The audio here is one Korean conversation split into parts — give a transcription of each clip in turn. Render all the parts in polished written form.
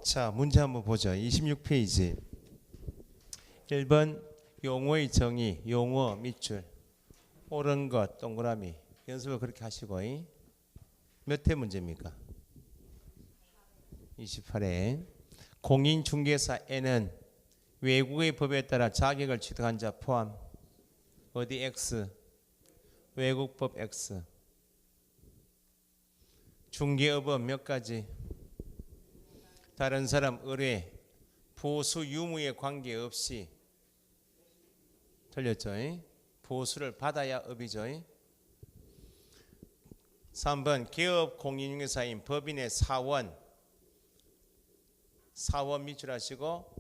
자, 문제 한번 보죠. 26페이지. 1번 용어의 정의, 용어 밑줄, 옳은 것, 동그라미. 연습을 그렇게 하시고. 몇 회 문제입니까? 28회. 공인중개사에는 외국의 법에 따라 자격을 취득한 자 포함. 어디 X? 외국법 X. 중개업은 몇 가지? 다른 사람 의뢰, 보수 유무에 관계없이. 틀렸죠? 보수를 받아야 업이죠. 3번 개업 공인중개사인 법인의 사원 밑줄 하시고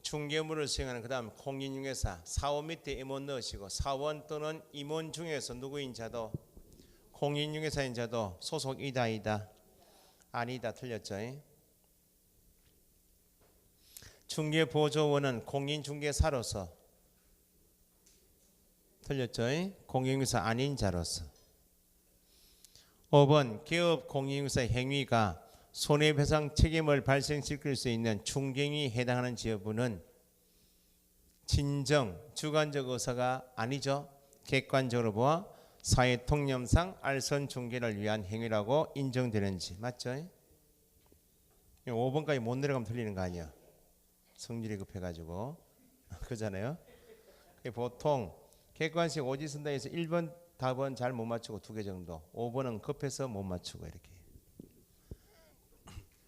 중개물을 수행하는 그 다음 공인중개사 사원 밑에 임원 넣으시고 사원 또는 임원 중에서 누구인 자도 공인중개사인 자도 소속이다 아니다? 아니다. 틀렸죠? 중개보조원은 공인중개사로서. 틀렸죠? 공인중개사 아닌 자로서. 5번 개업 공인중개사 행위가 손해배상 책임을 발생시킬 수 있는 중개행위에 해당하는 지역부는 진정, 주관적 의사가 아니죠. 객관적으로 보아 사회통념상 알선 중개를 위한 행위라고 인정되는지. 맞죠? 5번까지 못 내려가면 틀리는 거 아니야. 성질이 급해가지고. 그러잖아요. 보통 객관식 오지 쓴다 해서 1번 답은 잘 못 맞추고 2개 정도, 5번은 급해서 못 맞추고 이렇게.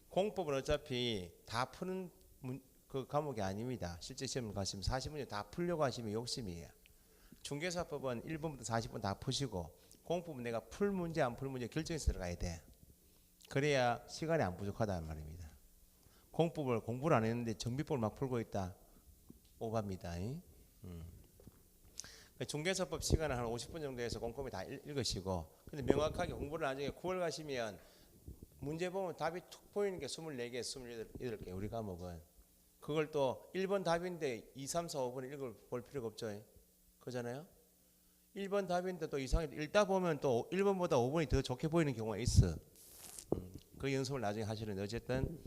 공법은 어차피 다 푸는 그 과목이 아닙니다. 실제 시험 가시면 40문제 다 풀려고 하시면 욕심이에요. 중개사법은 1번부터 40번 다 푸시고 공법은 내가 풀 문제 안 풀 문제 결정해서 들어가야 돼. 그래야 시간이 안 부족하다는 말입니다. 공법을 공부를 안 했는데 정비법을 막 풀고 있다. 오바입니다. 중개사법 시간을 한 50분 정도 해서 꼼꼼히 다 읽으시고, 근데 명확하게 공부를 나중에 9월 가시면 문제 보면 답이 툭 보이는 게 24개, 28개 우리 과목은. 그걸 또 1번 답인데 2, 3, 4, 5번 읽어볼 필요가 없죠. 그러잖아요. 1번 답인데 또 이상하게 읽다 보면 또 1번보다 5번이 더 좋게 보이는 경우가 있어. 그 연습을 나중에 하시는데 어쨌든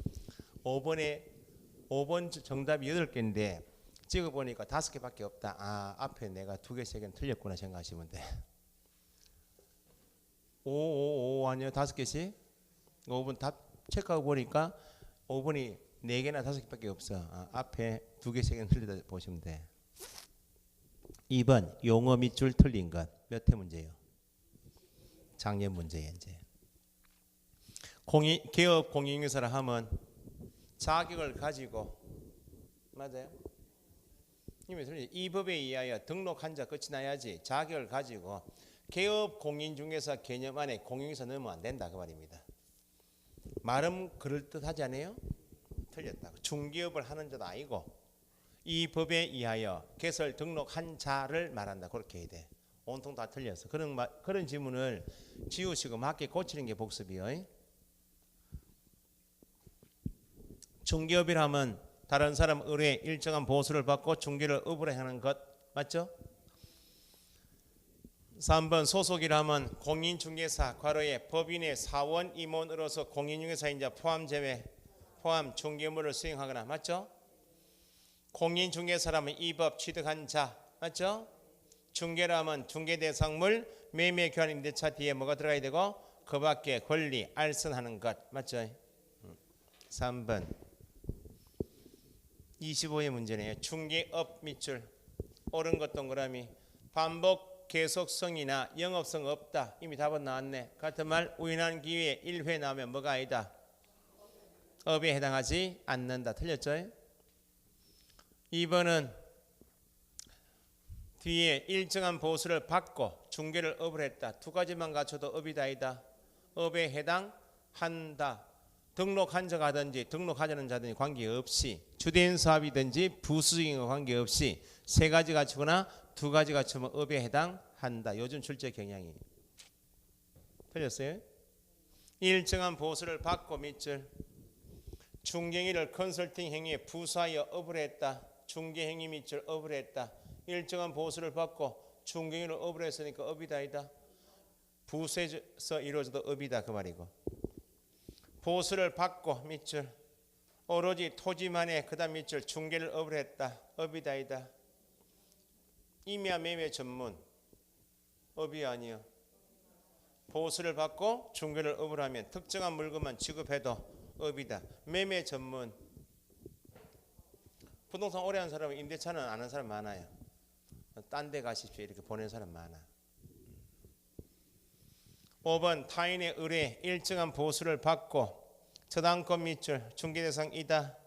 5번 정답이 8개인데 찍어보니까 5개밖에 없다. 아, 앞에 내가 2개, 3개는 틀렸구나 생각하시면 돼. 5 아니요? 5개씩? 5번 답 체크하고 보니까 5번이 4개나 5개밖에 없어. 아, 앞에 2개, 3개는 틀리다 보시면 돼. 2번 용어 밑줄 틀린 것. 몇 회 문제예요? 작년 문제예요. 이제 개업 공인중개사를 하면 자격을 가지고, 맞아요? 이 법에 의하여 등록한 자 끝이 나야지 자격을 가지고 개업 공인중개사 개념 안에 공인중개사 넣으면 안 된다 그 말입니다. 말은 그럴듯하지 않아요? 틀렸다. 중개업을 하는 자도 아니고 이 법에 의하여 개설 등록한 자를 말한다. 그렇게 해야 돼. 온통 다 틀렸어. 그런 지문을 지우시고 맞게 고치는 게 복습이에요. 중개업이라면 다른 사람 의뢰에 일정한 보수를 받고 중개를 업으로 하는 것. 맞죠? 3번 소속이라면 공인중개사 괄호에 법인의 사원 임원으로서 공인중개사인 자 포함 제외 포함 중개물을 수행하거나. 맞죠? 공인중개사라면 이 법 취득한 자. 맞죠? 중개라면 중개대상물 매매 교환 임대차 뒤에 뭐가 들어가야 되고 그 밖에 권리 알선하는 것. 맞죠? 3번 25의 문제네요. 중개업 밑줄 옳은 것 동그라미. 반복 계속성이나 영업성 없다. 이미 답은 나왔네. 같은 말 우연한 기회에 1회 나오면 뭐가 아니다? 업에 해당하지 않는다. 틀렸죠? 2번은 뒤에 일정한 보수를 받고 중개를 업을 했다. 2가지만 갖춰도 업이다 아니다? 업에 해당한다. 등록한 자가 하든지 등록하자는 자든지 관계없이 주된 사업이든지 부수익과 관계없이 3가지 갖추거나 2가지 갖추면 업에 해당한다. 요즘 출제 경향이. 틀렸어요? 일정한 보수를 받고 밑줄 중개행위를 컨설팅 행위에 부수하여 업을 했다. 중개행위 밑줄 업을 했다. 일정한 보수를 받고 중개행위를 업을 했으니까 업이다 아니다? 부수해서 이루어져도 업이다 그 말이고, 보수를 받고 밑줄 오로지 토지만에 그다음 밑줄 중개를 업을 했다. 업이다이다. 임야 매매 전문. 업이 아니요. 보수를 받고 중개를 업을 하면 특정한 물건만 취급해도 업이다. 매매 전문. 부동산 오래 한 사람은 임대차는 안 한 사람 많아요. 딴 데 가십시오 이렇게 보낸 사람 많아. 5번 타인의 의뢰 일정한 보수를 받고 저당권 밑줄 중개대상이다.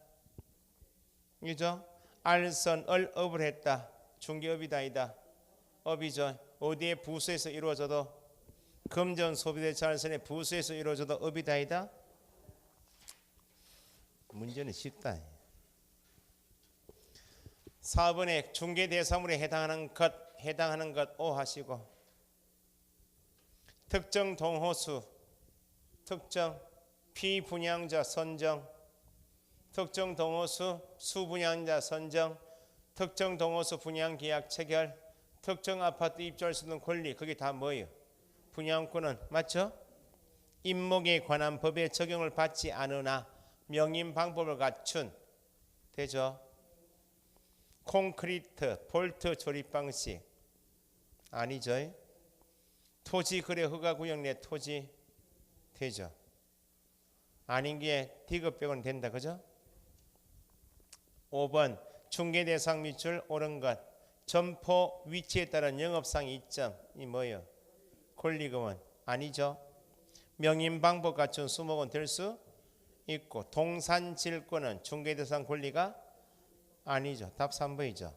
이죠? 알선을 업을 했다. 중개업이다이다. 업이죠. 어디에 부수에서 이루어져도 금전 소비대차 알선의 부수에서 이루어져도 업이다이다. 문제는 쉽다. 4번에 중개대상물에 해당하는 것 O 하시고 특정 동호수 특정 피분양자 선정 특정 동호수 수분양자 선정 특정 동호수 분양계약 체결 특정 아파트 입주할 수 있는 권리 그게 다 뭐예요? 분양권은 맞죠? 임목에 관한 법의 적용을 받지 않으나 명인 방법을 갖춘 되죠? 콘크리트 볼트 조립 방식 아니죠? 토지 거래 허가 구역 내 토지 되죠? 아닌 게 디귿 빼고는 된다. 그죠? 5번 중개 대상 밑줄 옳은 것 점포 위치에 따른 영업상 이점이 뭐예요? 권리금은 아니죠? 명인 방법 갖춘 수목은 될 수 있고 동산질권은 중개 대상 권리가 아니죠. 답 3번이죠.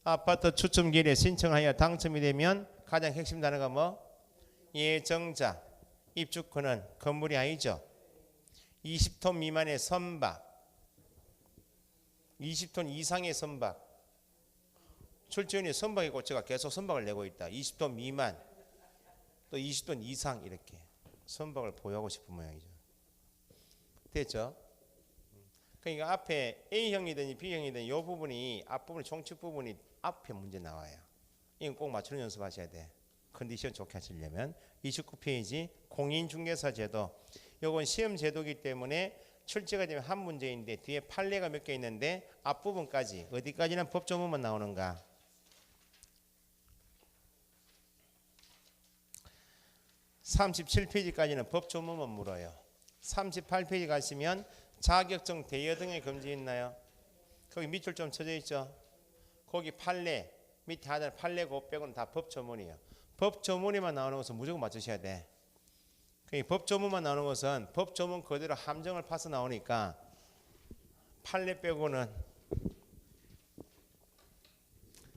아파트 추첨 기일에 신청하여 당첨이 되면 가장 핵심 단어가 뭐? 예정자. 입주권은 건물이 아니죠. 20톤 미만의 선박 20톤 이상의 선박 출제원이 선박의 고치가 계속 선박을 내고 있다. 20톤 미만 또 20톤 이상 이렇게 선박을 보유하고 싶은 모양이죠. 됐죠? 그러니까 앞에 A형이든 B형이든 이 부분이 앞부분이 총칙 부분이 앞에 문제 나와요. 이건 꼭 맞추는 연습하셔야 돼. 컨디션 좋게 하시려면 29페이지 공인중개사 제도 요건 시험 제도이기 때문에 출제가 되면 한 문제인데 뒤에 판례가 몇 개 있는데 앞부분까지 어디까지나 법조문만 나오는가. 37페이지까지는 법조문만 물어요. 38페이지 가시면 자격증 대여 등의 금지 있나요? 거기 밑줄 좀 쳐져 있죠. 거기 판례 밑에 하단 판례 그 빼고는 다 법조문이에요. 법조문에만 나오는 것은 무조건 맞추셔야 돼. 법조문만 나오는 것은 법조문 그대로 함정을 파서 나오니까 판례 빼고는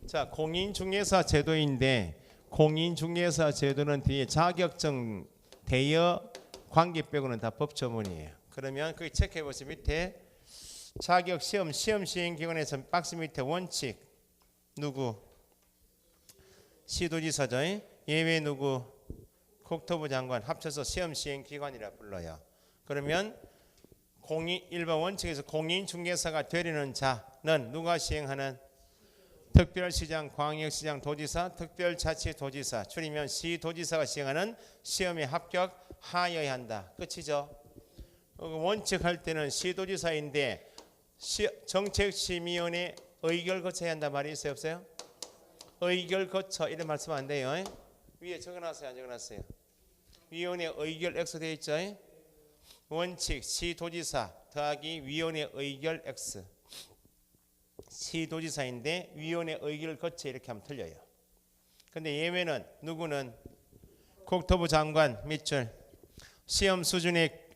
자 공인중개사 제도인데 공인중개사 제도는 뒤에 자격증 대여 관계 빼고는 다 법조문이에요. 그러면 거기 체크해 보시면 밑에 자격 시험 시행기관에서 박스 밑에 원칙 누구? 시도지사죠. 예외 누구? 국토부 장관 합쳐서 시험 시행기관이라 불러요. 그러면 일반 원칙에서 공인중개사가 되려는 자는 누가 시행하는? 특별시장, 광역시장, 도지사, 특별자치도지사 줄이면 시도지사가 시행하는 시험에 합격하여야 한다. 끝이죠. 원칙할 때는 시도지사인데 정책심의위원회 의결 거쳐야 한다 말이 있어요 없어요? 의결 거쳐 이런 말씀 안 돼요. 위에 적어놨어요 안 적어놨어요? 위원회 의결 X 되어 있죠. 원칙 시도지사 더하기 위원회 의결 X 시도지사인데 위원회 의결을 거쳐 이렇게 하면 틀려요. 근데 예외는 누구는? 국토부 장관 밑줄 시험 수준의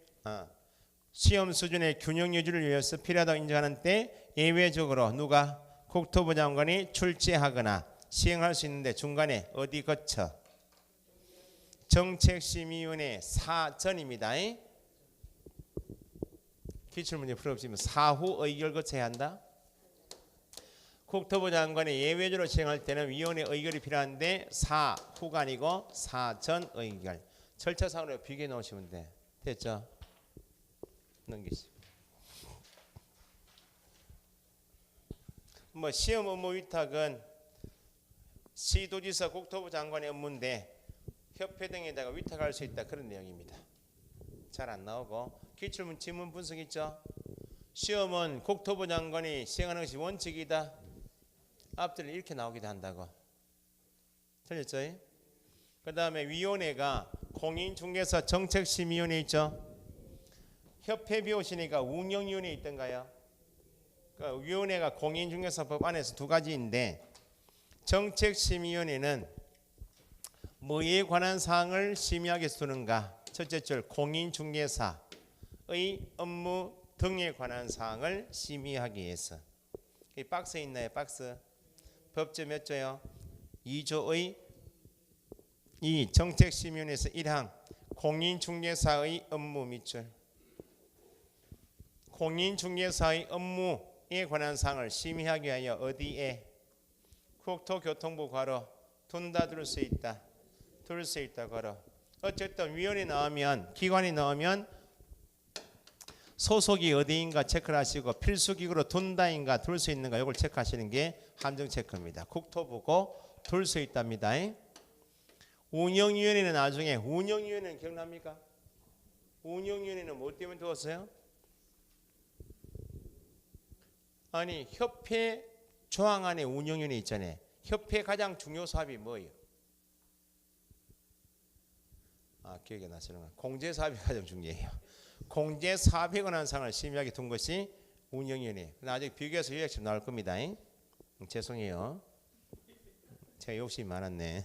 균형 유지를 위해서 필요하다고 인정하는 때 예외적으로 누가? 국토부 장관이 출제하거나 시행할 수 있는데 중간에 어디 거쳐? 정책심의위원회 사전입니다. 기출문제 풀어보시면 사후 의결 거쳐야 한다. 국토부 장관이 예외적으로 시행할 때는 위원회 의결이 필요한데 사후가 아니고 사전 의결. 절차상으로 비교해 놓으시면 돼. 됐죠? 넘기시죠. 뭐 시험 업무 위탁은 시도지사 국토부 장관의 업무인데 협회 등에다가 위탁할 수 있다 그런 내용입니다. 잘 안 나오고 기출문 지문 분석 있죠? 시험은 국토부 장관이 시행하는 것이 원칙이다. 앞뒤를 이렇게 나오기도 한다고. 틀렸죠? 그 다음에 위원회가 공인중개사 정책심의위원회 있죠. 협회 비오시니까 운영위원회 있던가요? 그러니까 위원회가 공인중개사법 안에서 두 가지인데 정책심의위원회는 뭐에 관한 사항을 심의하게 두는가? 첫째 줄 공인중개사의 업무 등에 관한 사항을 심의하기 위해서. 이 박스에 있나요? 박스. 법제 몇 조요? 2조의 이 정책심의위원회에서 1항 공인중개사의 업무 밑줄. 공인중개사의 업무에 관한 사항을 심의하기 위하여 어디에? 국토교통부 괄호 둔다 둘 수 있다. 둘 수 있다 괄호. 어쨌든 위원회 나오면 기관이 나오면 소속이 어디인가 체크를 하시고 필수기구로 둔다인가 둘 수 있는가 이걸 체크하시는 게 함정 체크입니다. 국토부고 둘 수 있답니다. 운영위원회는 나중에 운영위원회는 기억납니까? 운영위원회는 뭐 때문에 두었어요? 아니 협회 조항 안에 운영위원회 있잖아요. 협회 가장 중요 사업이 뭐예요? 기억이 나시는구나. 공제사업이 가장 중요해요. 공제사업에 관한 사항을 심의하게 둔 것이 운영위원회. 나중에 비교해서 요약식 나올 겁니다. 죄송해요. 제가 욕심이 많았네.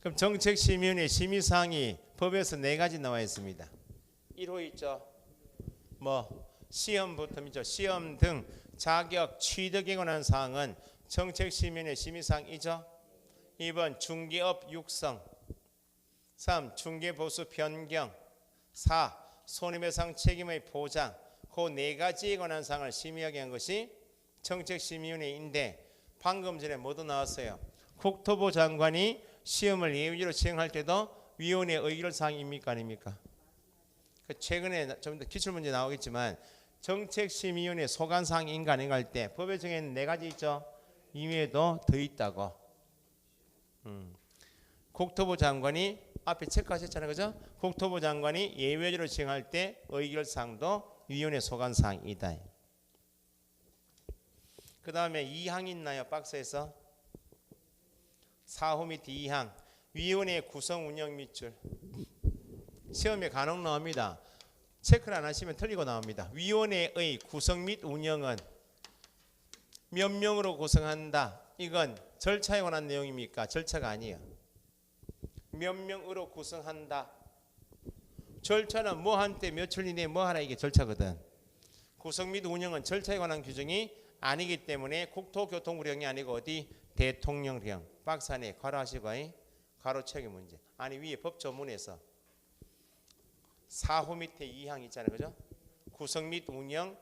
그럼 정책심의위원회 심의사항이 법에서 4가지 나와 있습니다. 1호 있죠. 시험부터 있죠. 시험 등 자격 취득에 관한 사항은 정책심의위원회 심의사항이죠. 2번 중개업 육성, 3. 중개보수 변경, 4. 손해배상 책임의 보장. 그 4가지에 관한 사항을 심의하게 한 것이 정책심의위원회인데 방금 전에 뭐도 나왔어요. 국토부 장관이 시험을 예외로 시행할 때도 위원회 의결 사항입니까 아닙니까? 최근에 좀 더 기출문제 나오겠지만 정책심의위원회 소관사항인가 아닌가 할 때 법에 정해있는 4가지 있죠. 이외에도 더 있다고. 국토부 장관이 앞에 체크하셨잖아요. 그죠? 국토부 장관이 예외적으로 시행할 때 의결사항도 위원회 소관사항이다. 그 다음에 2항 있나요? 박스에서 4호 밑에 2항 위원회 구성 운영 밑줄. 시험에 간혹 나옵니다. 체크를 안 하시면 틀리고 나옵니다. 위원회의 구성 및 운영은 몇 명으로 구성한다. 이건 절차에 관한 내용입니까? 절차가 아니에요. 몇 명으로 구성한다. 절차는 뭐 한때 며칠 이내에 뭐 하라 이게 절차거든. 구성 및 운영은 절차에 관한 규정이 아니기 때문에 국토교통부령이 아니고 어디? 대통령령. 박스 안에 괄호하시고 괄호책의 문제. 아니 위에 법조문에서 4호 밑에 2항 있잖아요. 그죠? 구성 및 운영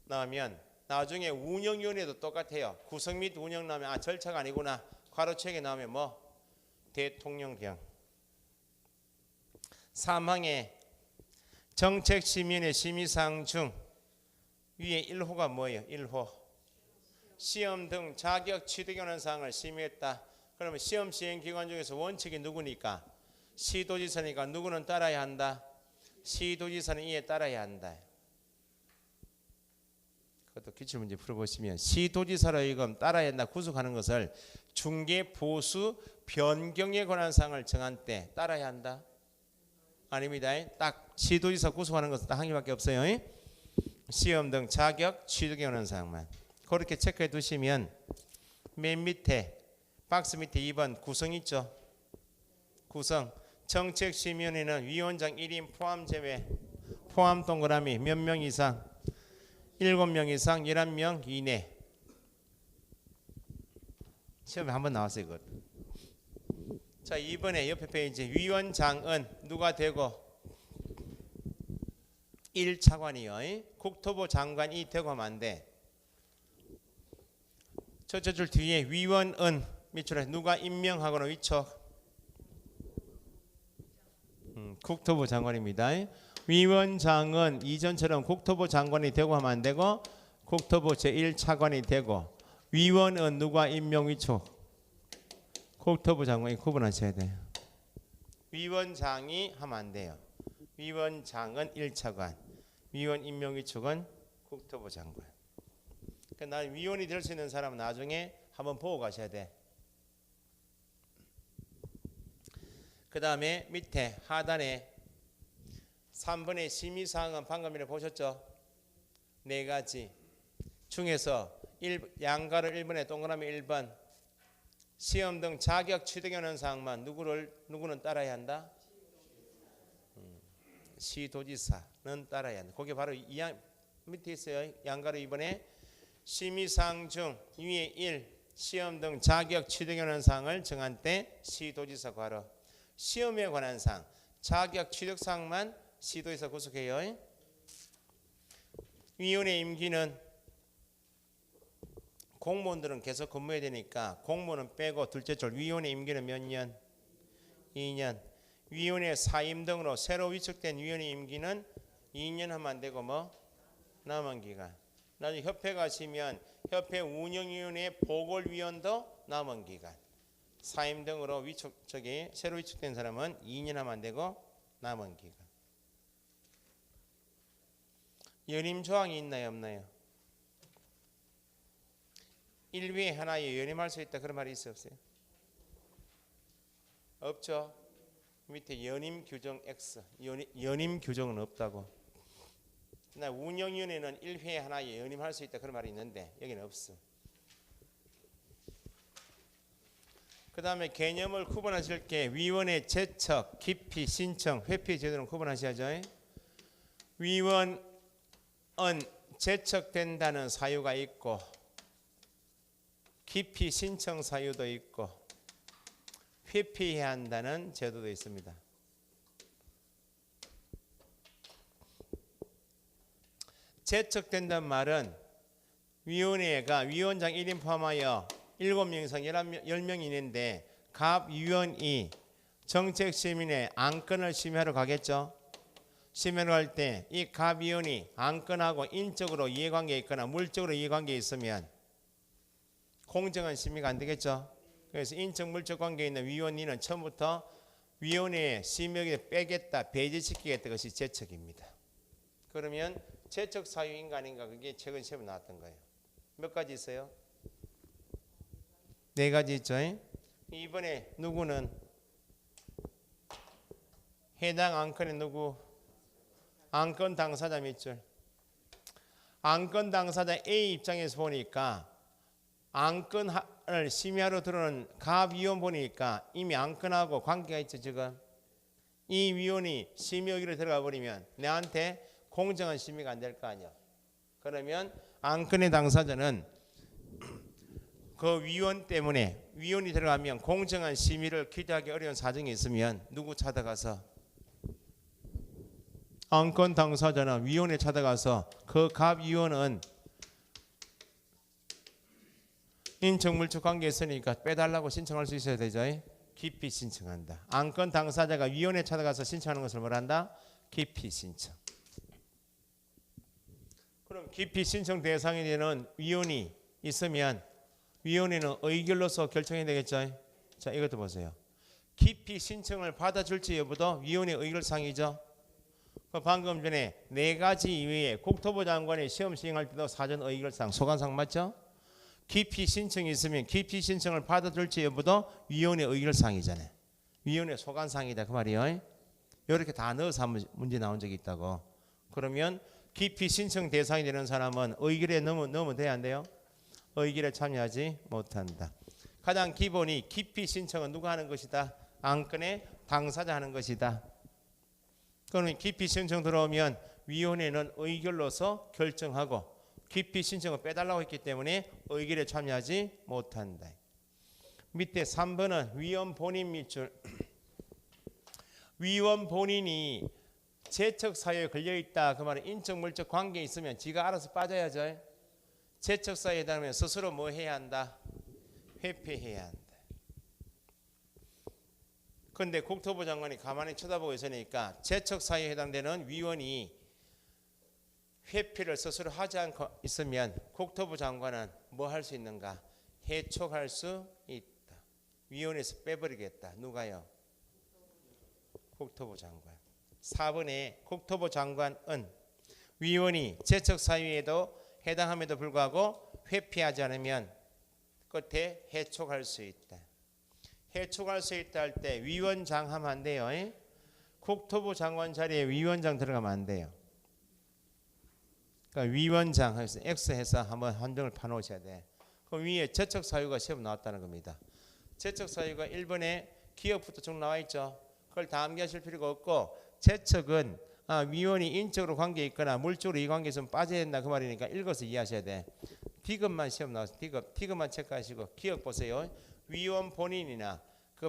나오면 나중에 운영위원회도 똑같아요. 구성 및 운영 나오면 절차가 아니구나. 괄호책에 나오면 뭐? 대통령령. 3항에 정책심의위원회 심의사항 중 위에 1호가 뭐예요? 1호. 시험 등 자격 취득에 관한 사항을 심의했다. 그러면 시험 시행기관 중에서 원칙이 누구니까? 시도지사니까 누구는 따라야 한다? 시도지사는 이에 따라야 한다. 그것도 기출문제 풀어보시면 시도지사로 이금 따라야 한다. 구속하는 것을 중개보수 변경에 관한 사항을 정한 때 따라야 한다? 아닙니다. 딱 시도지사 구속하는 것은 딱 한 개밖에 없어요. 시험 등 자격 취득에 관한 사항만. 그렇게 체크해 두시면 맨 밑에 박스 밑에 2번 구성 있죠. 구성. 정책심의위원회는 위원장 1인 포함 제외. 포함 동그라미 몇 명 이상? 7명 이상 11명 이내. 시험에 한번 나왔어요. 이것. 자, 이번에 옆에 페이지 위원장은 누가 되고 1차관이요. 국토부 장관이 되고 하면 안 돼. 첫째 줄 뒤에 위원은 밑줄에 누가 임명하거나 위촉. 국토부 장관입니다. 위원장은 이전처럼 국토부 장관이 되고 하면 안 되고 국토부 제1차관이 되고 위원은 누가 임명 위촉. 국토부 장관이 구분하셔야 돼요. 위원장이 하면 안 돼요. 위원장은 1차관. 위원 임명 위촉은 국토부 장관. 그러니까 난 위원이 될 수 있는 사람은 나중에 한번 보고 가셔야 돼. 그 다음에 밑에 하단에 3번의 심의사항은 방금 전에 보셨죠? 4가지 중에서 양가로 1번에 동그라미 1번 시험 등 자격 취득하는 사항만 누구는 따라야 한다? 시도지사는 따라야 한다. 그게 바로 밑에 있어요. 양가로 2번에 심의사항 중 위에 1 시험 등 자격 취득하는 사항을 정한 때 시도지사 괄호 시험에 관한 사항 자격 취득 사항만 시도에서 구속해요. 위원회 임기는 공무원들은 계속 근무해야 되니까 공무원은 빼고 둘째 줄 위원회 임기는 몇 년? 2년. 위원회 사임 등으로 새로 위촉된 위원회 임기는 2년 하면 안 되고 뭐? 남은 기간. 나중에 협회 가시면 협회 운영위원회 보궐위원도 남은 기간. 사임 등으로 새로 위촉된 사람은 2년 하면 안 되고 남은 기간. 연임 조항이 있나요 없나요? 1회에 하나에 연임할 수 있다 그런 말이 있어요 없어요? 없죠. 밑에 연임 규정 X 연임 규정은 없다고. 그러나 운영위원회는 1회에 하나에 연임할 수 있다 그런 말이 있는데 여기는 없어. 그 다음에 개념을 구분하실 게 위원회 제척, 기피, 신청, 회피 제도는 구분하셔야죠. 위원은 제척된다는 사유가 있고 기피 신청 사유도 있고 회피해야 한다는 제도도 있습니다. 제척된다는 말은 위원회가 위원장 1인 포함하여 7명 이상 10명이 있는데 갑 위원이 정책시민의 안건을 심의하러 가겠죠. 심의를 할 때 이 갑 위원이 안건하고 인적으로 이해관계가 있거나 물적으로 이해관계가 있으면 공정한 심의가 안 되겠죠. 그래서 인적 물적 관계에 있는 위원회는 처음부터 위원회의 심의에 빼겠다, 배제시키겠다 것이 제척입니다. 그러면 제척 사유인가 아닌가 그게 최근 시험에 나왔던 거예요. 몇 가지 있어요? 4가지 있죠. 이번에 누구는 해당 안건의 누구? 안건 당사자 몇 줄? 안건 당사자 A 입장에서 보니까 안건을 심의하러 들어오는 갑 위원 보니까 이미 안건하고 관계가 있죠. 지금 이 위원이 심의하기로 들어가 버리면 내한테 공정한 심의가 안 될 거 아니야. 그러면 안건의 당사자는 그 위원 때문에 위원이 들어가면 공정한 심의를 기대하기 어려운 사정이 있으면 누구 찾아가서 안건 당사자나 위원회 찾아가서 그 갑 위원은 인적 물적 관계에 있으니까 빼달라고 신청할 수 있어야 되죠. 기피 신청한다. 안건 당사자가 위원회 찾아가서 신청하는 것을 뭐란다? 기피 신청. 그럼 기피 신청 대상이 되는 위원이 있으면 위원회는 의결로서 결정해야 되겠죠. 자, 이것도 보세요. 기피 신청을 받아줄지 여부도 위원회 의결사항이죠. 방금 전에 4가지 이외에 국토부 장관이 시험 시행할 때도 사전 의결사항, 소관사항 맞죠? 기피 신청이 있으면 기피 신청을 받아줄지 여부도 위원회 의결사항이잖아요. 위원회 소관사항이다 그 말이에요. 이렇게 다 넣어서 한번 문제 나온 적이 있다고. 그러면 기피 신청 대상이 되는 사람은 의결에 넣으면 돼야 안 돼요? 의결에 참여하지 못한다. 가장 기본이 기피 신청은 누가 하는 것이다? 안건의 당사자 하는 것이다. 그러면 기피 신청 들어오면 위원회는 의결로서 결정하고 기피 신청을 빼달라고 했기 때문에 의결에 참여하지 못한다. 밑에 3번은 위원 본인 밑줄. 위원 본인이 제척 사유에 걸려있다. 그 말은 인적 물적 관계에 있으면 지가 알아서 빠져야죠. 제척 사유에 해당하면 스스로 뭐 해야 한다? 회피해야 한다. 그런데 국토부 장관이 가만히 쳐다보고 있으니까 제척 사유에 해당되는 위원이 회피를 스스로 하지 않고 있으면 국토부 장관은 뭐 할 수 있는가? 해촉할 수 있다. 위원회에서 빼버리겠다. 누가요? 국토부 장관. 4번에 국토부 장관은 위원이 제척 사유에도 해당함에도 불구하고 회피하지 않으면 끝에 해촉할 수 있다. 해촉할 수 있다 할 때 위원장 하면 안 돼요. 국토부 장관 자리에 위원장 들어가면 안 돼요. 그러니까 위원장 해서 X 해서 한번 한정을 파놓으셔야 돼. 그 위에 제척 사유가 시험 나왔다는 겁니다. 제척 사유가 1번에 기억부터 쭉 나와 있죠. 그걸 다 암기하실 필요가 없고 제척은 위원이 인적으로 관계 있거나 물적으로 이 관계에 좀 빠져야 된다 그 말이니까 읽어서 이해하셔야 돼. 디귿만 시험 나와서 디귿만 체크하시고 기억 보세요. 위원 본인이나 그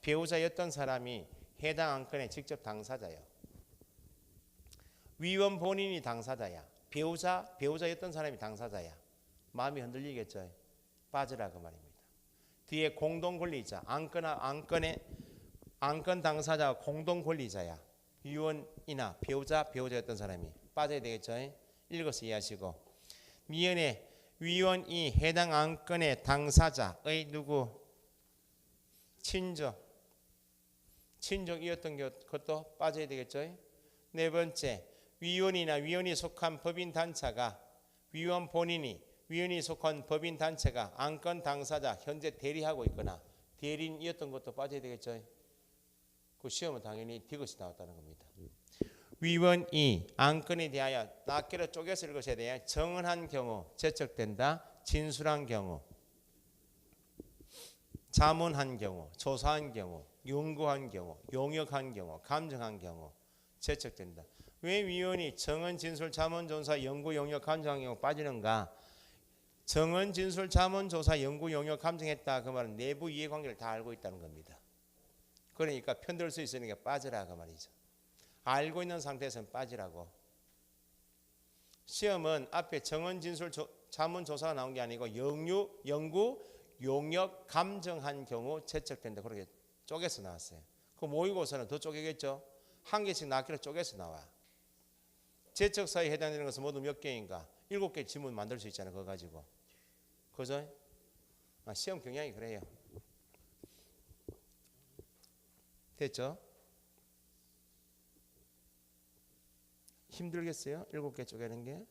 배우자였던 사람이 해당 안건의 직접 당사자예요. 위원 본인이 당사자야. 배우자였던 사람이 당사자야. 마음이 흔들리겠죠. 빠지라 그 말입니다. 뒤에 공동 권리자, 안건 당사자가 공동 권리자야. 위원이나 배우자였던 사람이 빠져야 되겠죠. 읽어서 이해하시고 미연에 위원이 해당 안건의 당사자의 누구? 친족이었던 것도 빠져야 되겠죠. 네 번째, 위원이 속한 법인 단체가 위원이 속한 법인 단체가 안건 당사자 현재 대리하고 있거나 대리인이었던 것도 빠져야 되겠죠. 그 시험은 당연히 디귿이 나왔다는 겁니다. 위원이 안건에 대하여 낱개로 쪼개서 읽으셔야 돼요. 정언한 경우 제척된다. 진술한 경우, 자문한 경우, 조사한 경우, 연구한 경우, 용역한 경우, 감정한 경우 제척된다. 왜 위원이 정언, 진술, 자문, 조사, 연구, 용역, 감정한 경우 빠지는가? 정언, 진술, 자문, 조사, 연구, 용역, 감정했다. 그 말은 내부 이해관계를 다 알고 있다는 겁니다. 그러니까 편들 수 있으니까 빠지라 그 말이죠. 알고 있는 상태에서는 빠지라고. 시험은 앞에 정언, 진술, 자문, 조사가 나온 게 아니고 연구, 용역, 감정한 경우 제척된다. 그렇게 쪼개서 나왔어요. 그 모의고사는 더 쪼개겠죠. 한 개씩 낱개로 쪼개서 나와. 제척 사유에 해당되는 것은 모두 몇 개인가? 7개 지문 만들 수 있잖아요. 그거 가지고. 그죠? 시험 경향이 그래요. 됐죠? 힘들겠어요? 7개 쪼개는 게?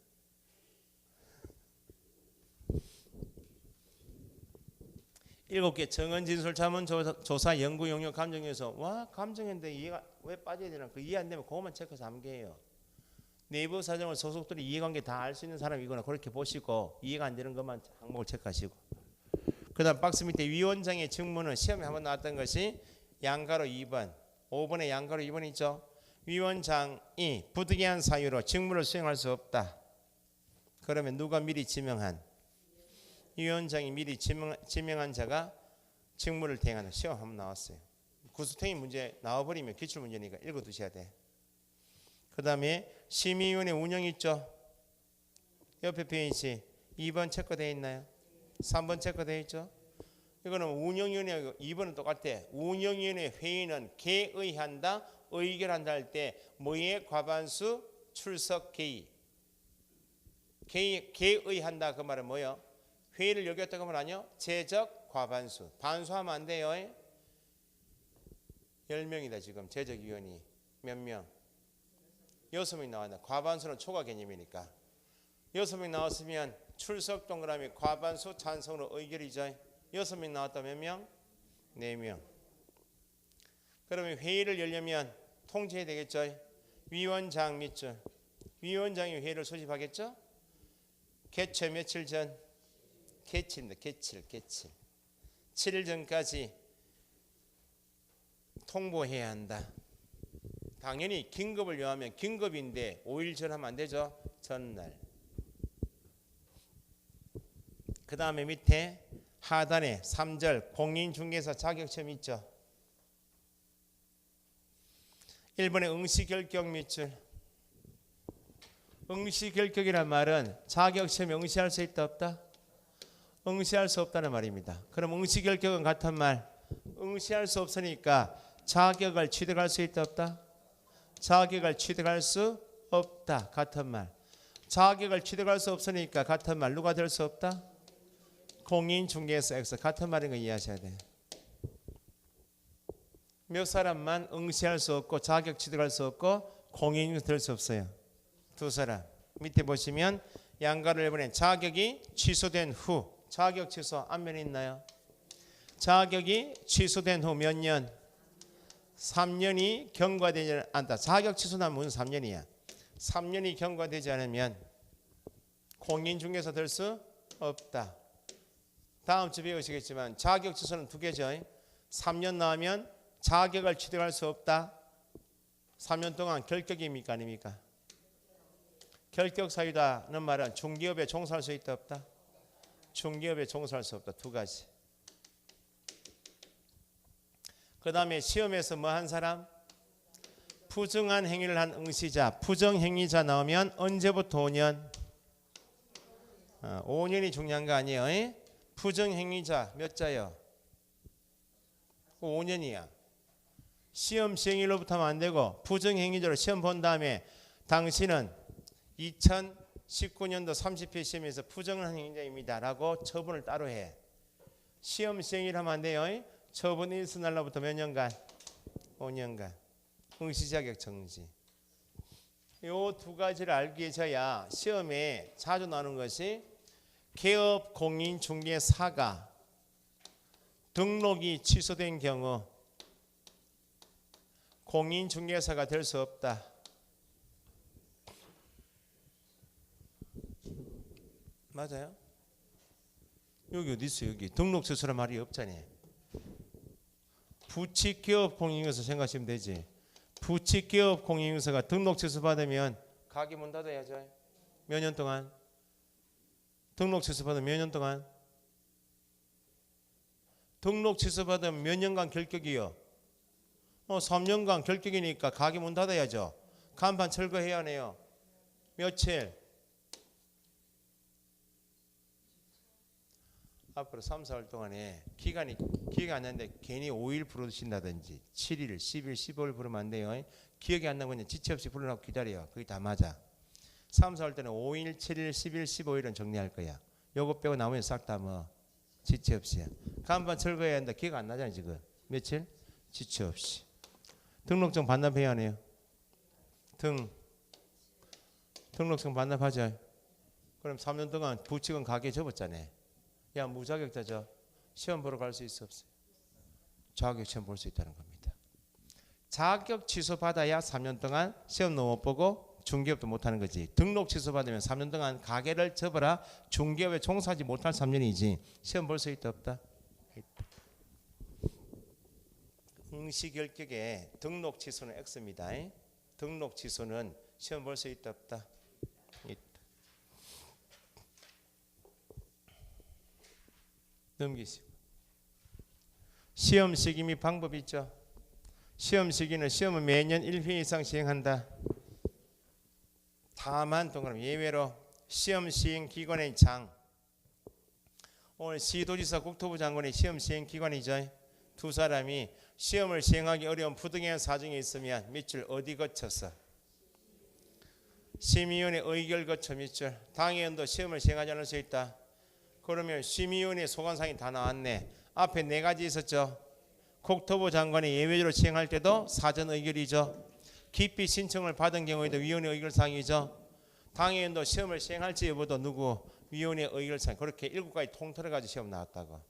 일곱 개 정언, 진술, 자문, 조사, 연구, 용역, 감정에서 와 감정인데 이해가 왜 빠져야 되나? 그 이해 안 되면 그것만 체크해서 암기해요. 네이버 사정을 소속들이 이해관계 다 알 수 있는 사람이거나 그렇게 보시고 이해가 안 되는 것만 항목을 체크하시고. 그다음 박스 밑에 위원장의 직무는 시험에 한번 나왔던 것이 양가로 2번, 5번에 양가로 2번 있죠. 위원장이 부득이한 사유로 직무를 수행할 수 없다. 그러면 누가 미리 지명한? 위원장이 미리 지명한 자가 직무를 대행하는 시험 한번 나왔어요. 구수탱이 문제 나와버리면 기출문제니까 읽어두셔야 돼. 그 다음에 심의위원회 운영 있죠. 옆에 페이지 2번 체크되어 있나요? 3번 체크되어 있죠. 이거는 운영위원회 2번은 똑같아. 운영위원회 회의는 개의한다, 의결한다 할 때 뭐의 과반수 출석 개의. 개의한다 그 말은 뭐예요? 회의를 여겼다 그 말 아니요? 제적 과반수. 반수하면 안 돼요. 10명이다 지금 제적위원이. 몇 명? 6명 나왔네. 과반수는 초과 개념이니까. 6명 나왔으면 출석 동그라미 과반수 찬성으로 의결이죠. 6명 나왔다 몇 명? 4명. 그러면 회의를 열려면 통지해야 되겠죠. 위원장 밑줄. 위원장이 회의를 소집하겠죠. 개최 며칠 전? 개최입니다. 개최. 7일 전까지 통보해야 한다. 당연히 긴급을 요하면 긴급인데 5일 전 하면 안 되죠. 전날. 그 다음에 밑에 하단에 3절 공인중개사 자격시험 있죠. 1번에 응시결격 밑줄. 응시결격이란 말은 자격시험에 응시할 수 있다 없다? 응시할 수 없다는 말입니다. 그럼 응시결격은 같은 말. 응시할 수 없으니까 자격을 취득할 수 있다 없다? 자격을 취득할 수 없다. 같은 말. 자격을 취득할 수 없으니까 같은 말. 누가 될 수 없다? 공인중개사 X. 같은 말인 거 이해하셔야 돼요. 몇 사람만 응시할 수 없고 자격 취득할 수 없고 공인이 될 수 없어요. 두 사람. 밑에 보시면 양가를 이번에 자격이 취소된 후. 자격 취소 앞면에 있나요? 자격이 취소된 후 몇 년? 3년이 경과되지 않다. 자격 취소나면 무슨 3년이야? 3년이 경과되지 않으면 공인중개사 될 수 없다. 다음 주 배우시겠지만 자격 취소는 두 개죠. 3년 나오면 자격을 취득할 수 없다. 3년 동안 결격입니까 아닙니까? 결격 사유다는 말은 중개업에 종사할 수 있다 없다? 중개업에 종사할 수 없다. 두 가지. 그 다음에 시험에서 뭐 한 사람? 부정한 행위를 한 응시자. 부정행위자 나오면 언제부터 5년? 5년이 중요한 거 아니에요? 부정행위자 몇 자요? 5년이야. 시험 시행일로부터 하면 안 되고 부정행위자로 시험 본 다음에 당신은 2019년도 30회 시험에서 부정한 행위자입니다 라고 처분을 따로 해. 시험 시행일 하면 안 돼요. 처분 일수 날로부터 몇 년간? 5년간. 응시 자격 정지. 요 두 가지를 알고 계셔야 시험에 자주 나오는 것이 개업 공인 중개 사가 등록이 취소된 경우 공인 중개사가 될 수 없다. 맞아요? 여기 어디 있어요? 여기 등록 취소란 말이 없잖아요. 부칙개업 공인중개사 생각하시면 되지. 부칙개업 공인중개사가 등록 취소 받으면 가게 문 닫아야죠. 몇 년 동안? 등록 취소 받으면 몇 년 동안? 등록 취소 받으면 몇 년간 결격이요? 3년간 결격이니까 가게 문 닫아야죠. 간판 철거해야 하네요. 며칠? 앞으로 3, 4월 동안에 기간이 기억이 안 나는데 괜히 5일 부르신다든지 7일, 10일, 15일 부르면 안 돼요. 기억이 안 나면 지체 없이 부르라고 기다려요. 그게 다 맞아. 3, 4월 때는 5일, 7일, 10일, 15일은 정리할 거야. 요거 빼고 나머지 싹 다 뭐 지체 없이. 간판 철거해야 한다. 기억 안 나잖아요 지금. 며칠? 지체 없이. 등록증 반납해야 하네요. 등록증 반납하죠. 그럼 3년 동안 부칙은 가게 접었잖아요. 야 무자격자죠. 시험 보러 갈 수 있어 없어요? 자격 시험 볼 수 있다는 겁니다. 자격 취소 받아야 3년 동안 시험도 못 보고 중개업도 못하는 거지. 등록 취소 받으면 3년 동안 가게를 접어라. 중개업에 종사하지 못할 3년이지. 시험 볼 수 있다 없다? 있다. 응시 결격에 등록 취소는 X입니다. 등록 취소는 시험 볼 수 있다 없다? 있다. 넘기시고. 시험 시기 및 방법이 있죠. 시험 시기는 시험은 매년 1회 이상 시행한다. 다만 동그라미 예외로 시험 시행 기관의 장. 오늘 시도지사 국토부 장관이 시험 시행 기관이죠. 두 사람이 시험을 시행하기 어려운 부득이한 사정이 있으면 밑줄 어디 거쳐서? 심의위원회 의결 거쳐 밑줄. 당의원도 시험을 시행하지 않을 수 있다. 그러면 심의위원회 소관사항이 다 나왔네. 앞에 네 가지 있었죠. 국토부 장관이 예외적으로 시행할 때도 사전 의결이죠. 기피 신청을 받은 경우에도 위원회 의결사항이죠. 당의원도 시험을 시행할지 여부도 누구? 위원회 의결사항. 그렇게 7가지 통틀어가지고 시험 나왔다고.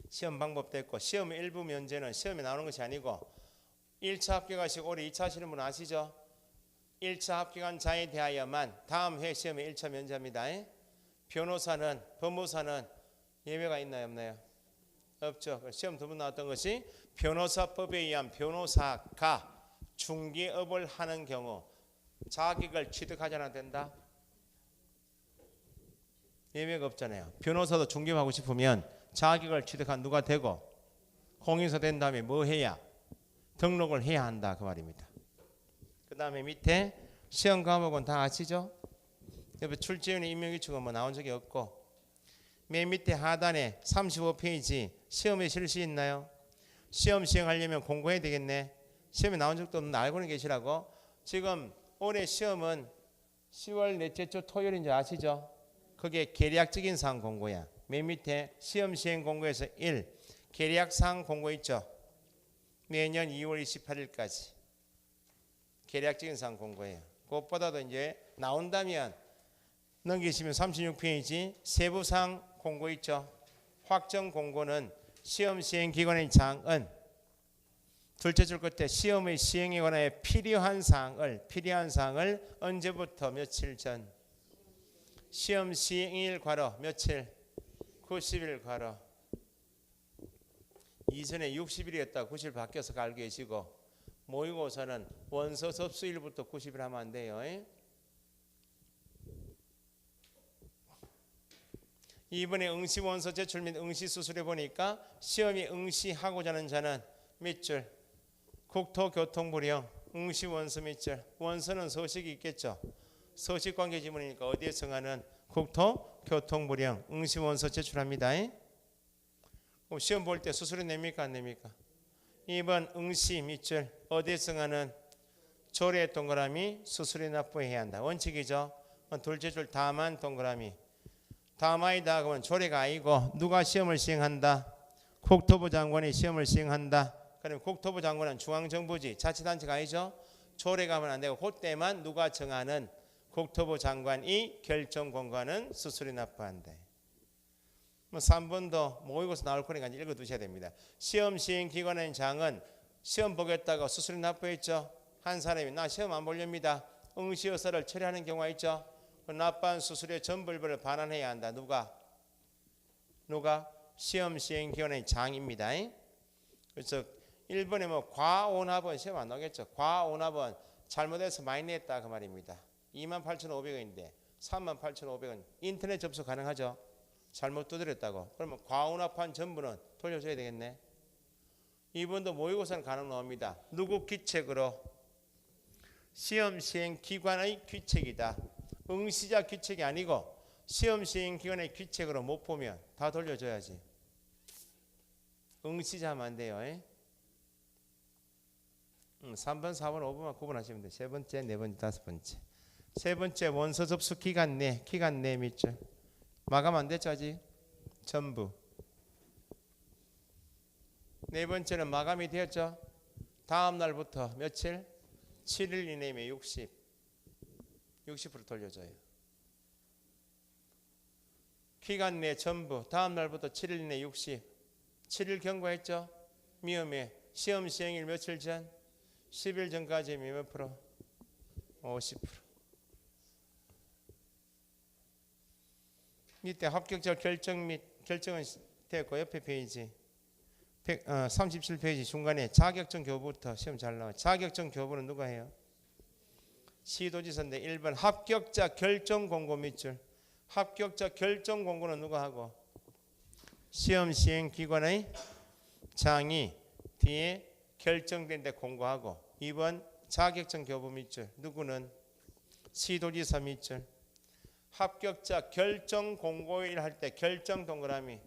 시험 방법도 있고 시험 일부 면제는 시험에 나오는 것이 아니고 1차 합격하시고 올해 2차 하시는 분 아시죠? 1차 합격한 자에 대하여만 다음 회 시험에 1차 면제합니다. 변호사는 법무사는 예외가 있나요 없나요? 없죠. 시험 두 번 나왔던 것이 변호사법에 의한 변호사가 중개업을 하는 경우 자격을 취득하지 않아도 된다? 예외가 없잖아요. 변호사도 중개업하고 싶으면 자격을 취득한 누가 되고 공인사 된 다음에 뭐 해야? 등록을 해야 한다 그 말입니다. 그 다음에 밑에 시험 과목은 다 아시죠? 옆에 출제위원회 임명규칙은 뭐 나온 적이 없고 맨 밑에 하단에 35페이지 시험에 실시 있나요? 시험 시행하려면 공부해야 되겠네. 시험에 나온 적도 없는데 알고는 계시라고. 지금 올해 시험은 10월 넷째 주 토요일인 줄 아시죠? 그게 계략적인 사항 공고야. 맨 밑에 시험 시행 공고에서 1 계략 사항 공고 있죠. 매년 2월 28일까지 계략적인 사항 공부예요. 그것보다도 이제 나온다면 넘기시면 36페이지 세부사항 공고 있죠. 확정 공고는 시험 시행 기관의 장은 둘째 줄 끝에 시험의 시행에 관하여 필요한 사항을 언제부터 며칠 전 시험 시행일 괄호 며칠 90일 괄호 이전에 60일이었다 90일 바뀌어서 알고 계시고 모의고사는 원서 접수일부터 90일 하면 안 돼요. 이번에 응시 원서 제출 및 응시 수술해 보니까 시험에 응시하고자 하는 자는 밑줄 국토교통부령 응시 원서 밑줄 원서는 서식이 있겠죠. 서식 관계 지문이니까 어디에 정하는 국토교통부령 응시 원서 제출합니다. 그럼 시험 볼 때 수술해 냅니까 안 냅니까? 2번 응시 밑줄 어디에 정하는 조례 동그라미 수술에 납부해야 한다. 원칙이죠. 둘째 줄 다만 동그라미 다마이다 그러면 조례가 아니고 누가 시험을 시행한다? 국토부 장관이 시험을 시행한다. 그럼 국토부 장관은 중앙정부지 자치단체가 아니죠. 조례가 하면 안 되고 그때만 누가 정하는 국토부 장관이 결정 권고하는 수술에 납부한다. 3번도 모의고사 나올 거니까 읽어두셔야 됩니다. 시험 시행 기관의 장은 시험 보겠다고 수술에 납부했죠. 한 사람이 나 시험 안 보렵니다. 응시여서를 처리하는 경우가 있죠. 납부한 수수료의 전부를 반환해야 한다. 누가? 시험 시행 기관의 장입니다. 그래서 1번에 뭐 과오납은 시험 안 나오겠죠. 과오납은 잘못해서 많이 냈다 그 말입니다. 28,500원인데 38,500원 인터넷 접수 가능하죠. 잘못 두드렸다고. 그러면 과오납한 전부는 돌려줘야 되겠네. 2번도 모의고사는 가능 나옵니다. 누구 귀책으로? 시험 시행 기관의 귀책이다. 응시자 귀책이 아니고 시험 시행 기관의 귀책으로 못 보면 다 돌려줘야지. 응시자 하면 안 돼요. 3번, 4번, 5번만 구분하시면 돼요. 세 번째, 네 번째, 다섯 번째. 세 번째 원서 접수 기간 내 밑줄. 마감 안 됐죠 아직? 전부. 네 번째는 마감이 되었죠. 다음 날부터 며칠? 7일 이내면 60% 돌려줘요. 기간 내 전부 다음 날부터 7일 이내 7일 경과했죠. 미음에 시험 시행일 며칠 전 10일 전까지 몇 프로? 50%. 밑에 합격자 결정 및 결정은 됐고 옆에 페이지 37페이지 중간에 자격증 교부부터 시험 잘 나와요. 자격증 교부는 누가 해요? 시도지사인데 1번 합격자 결정 공고 밑줄. 합격자 결정 공고는 누가 하고? 시험 시행 기관의 장이 뒤에 결정된 데 공고하고 2번 자격증 교부 밑줄. 누구는? 시도지사 밑줄. 합격자 결정 공고일 할 때 결정 동그라미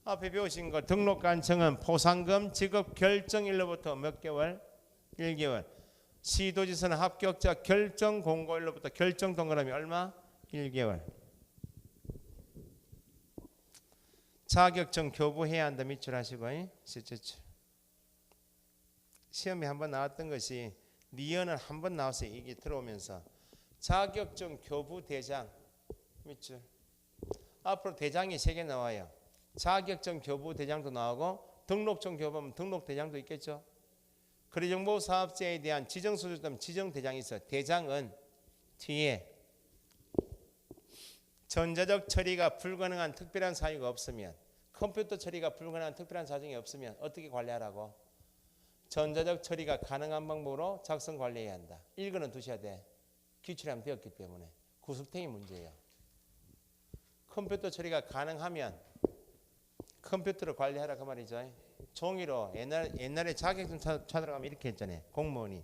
앞에 배우신 거 등록 간청은 포상금 지급 결정일로부터 몇 개월? 1개월. 시도지사는 합격자 결정 공고일로부터 결정 동그라미 얼마? 1개월. 자격증 교부해야 한다 밑줄 하시고 시험에 한번 나왔던 것이 리언은 한번 나왔어요. 이게 들어오면서 자격증 교부 대장 밑줄. 앞으로 대장이 3개 나와요. 자격증 교부 대장도 나오고 등록증 교부하면 등록 대장도 있겠죠. 거래정보 사업자에 대한 지정 수주자면 지정 대장이 있어요. 대장은 뒤에 전자적 처리가 불가능한 특별한 사유가 없으면 컴퓨터 처리가 불가능한 특별한 사정이 없으면 어떻게 관리하라고? 전자적 처리가 가능한 방법으로 작성 관리해야 한다. 1거는 두셔야 돼. 기출하면 되었기 때문에 구술탱이 문제예요. 컴퓨터 처리가 가능하면 컴퓨터로 관리하라 그 말이죠. 종이로 옛날에 자격증 찾으러 가면 이렇게 했잖아요. 공무원이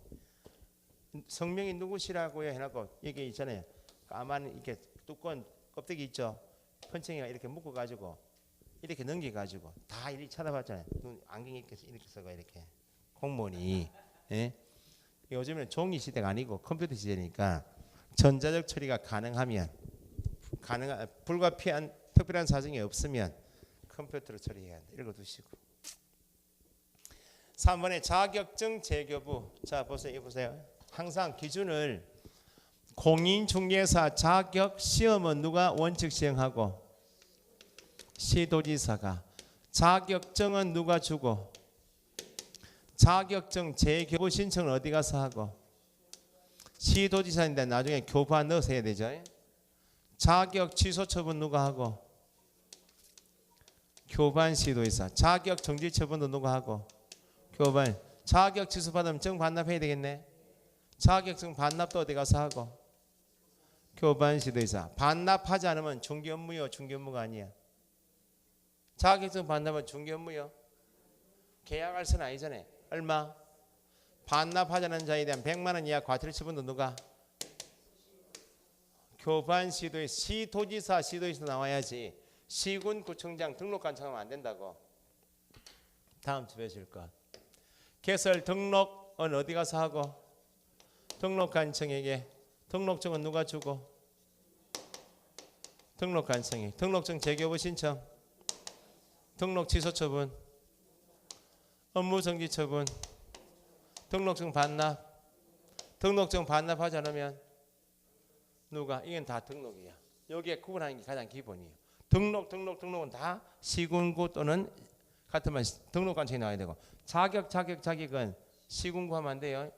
성명이 누구시라고요 해놓고 이게 있잖아요. 까만 이렇게 두꺼운 껍데기 있죠. 펀칭이가 이렇게 묶어가지고 이렇게 넘겨가지고 다 이렇게 찾아봤잖아요. 눈 안경 이렇게 쓰고 이렇게 공무원이. 예? 요즘에는 종이 시대가 아니고 컴퓨터 시대니까 전자적 처리가 가능하면 불가피한 특별한 사정이 없으면 컴퓨터로 처리해야 한다. 읽어두시고 3번에 자격증 재교부. 자 보세요. 항상 기준을 공인중개사 자격 시험은 누가 원칙 시행하고 시도지사가, 자격증은 누가 주고, 자격증 재교부 신청은 어디 가서 하고, 시도지사인데 나중에 교부안 넣어서 해야 되죠. 자격 취소 처분 누가 하고, 교반 시도지사. 자격 정지 처분도 누가 하고, 교반. 자격 취소 받으면 정 반납해야 되겠네. 자격증 반납도 어디 가서 하고, 교반 시도지사. 반납하지 않으면 중개 업무요, 중개 업무가 아니야. 자격증 반납은 중개 업무요. 계약할 수는 아니잖아요. 얼마? 반납하자는 자에 대한 100만 원 이하 과태료 처분도 누가? 교반 시도지사. 시도지사, 시도지사 나와야지. 시군구청장 등록관청하면 안 된다고. 다음 주 배실 것. 개설 등록은 어디 가서 하고? 등록관청에게. 등록증은 누가 주고? 등록관청이. 등록증 재교부 신청. 등록 취소 처분. 업무 정지 처분. 등록증 반납. 등록증 반납하지 않으면 누가? 이건 다 등록이야. 여기에 구분하는 게 가장 기본이에요. 등록은 다 시군구 또는 같은 말 등록관청이 나와야 되고, 자격은 시군구 하면 안 돼요.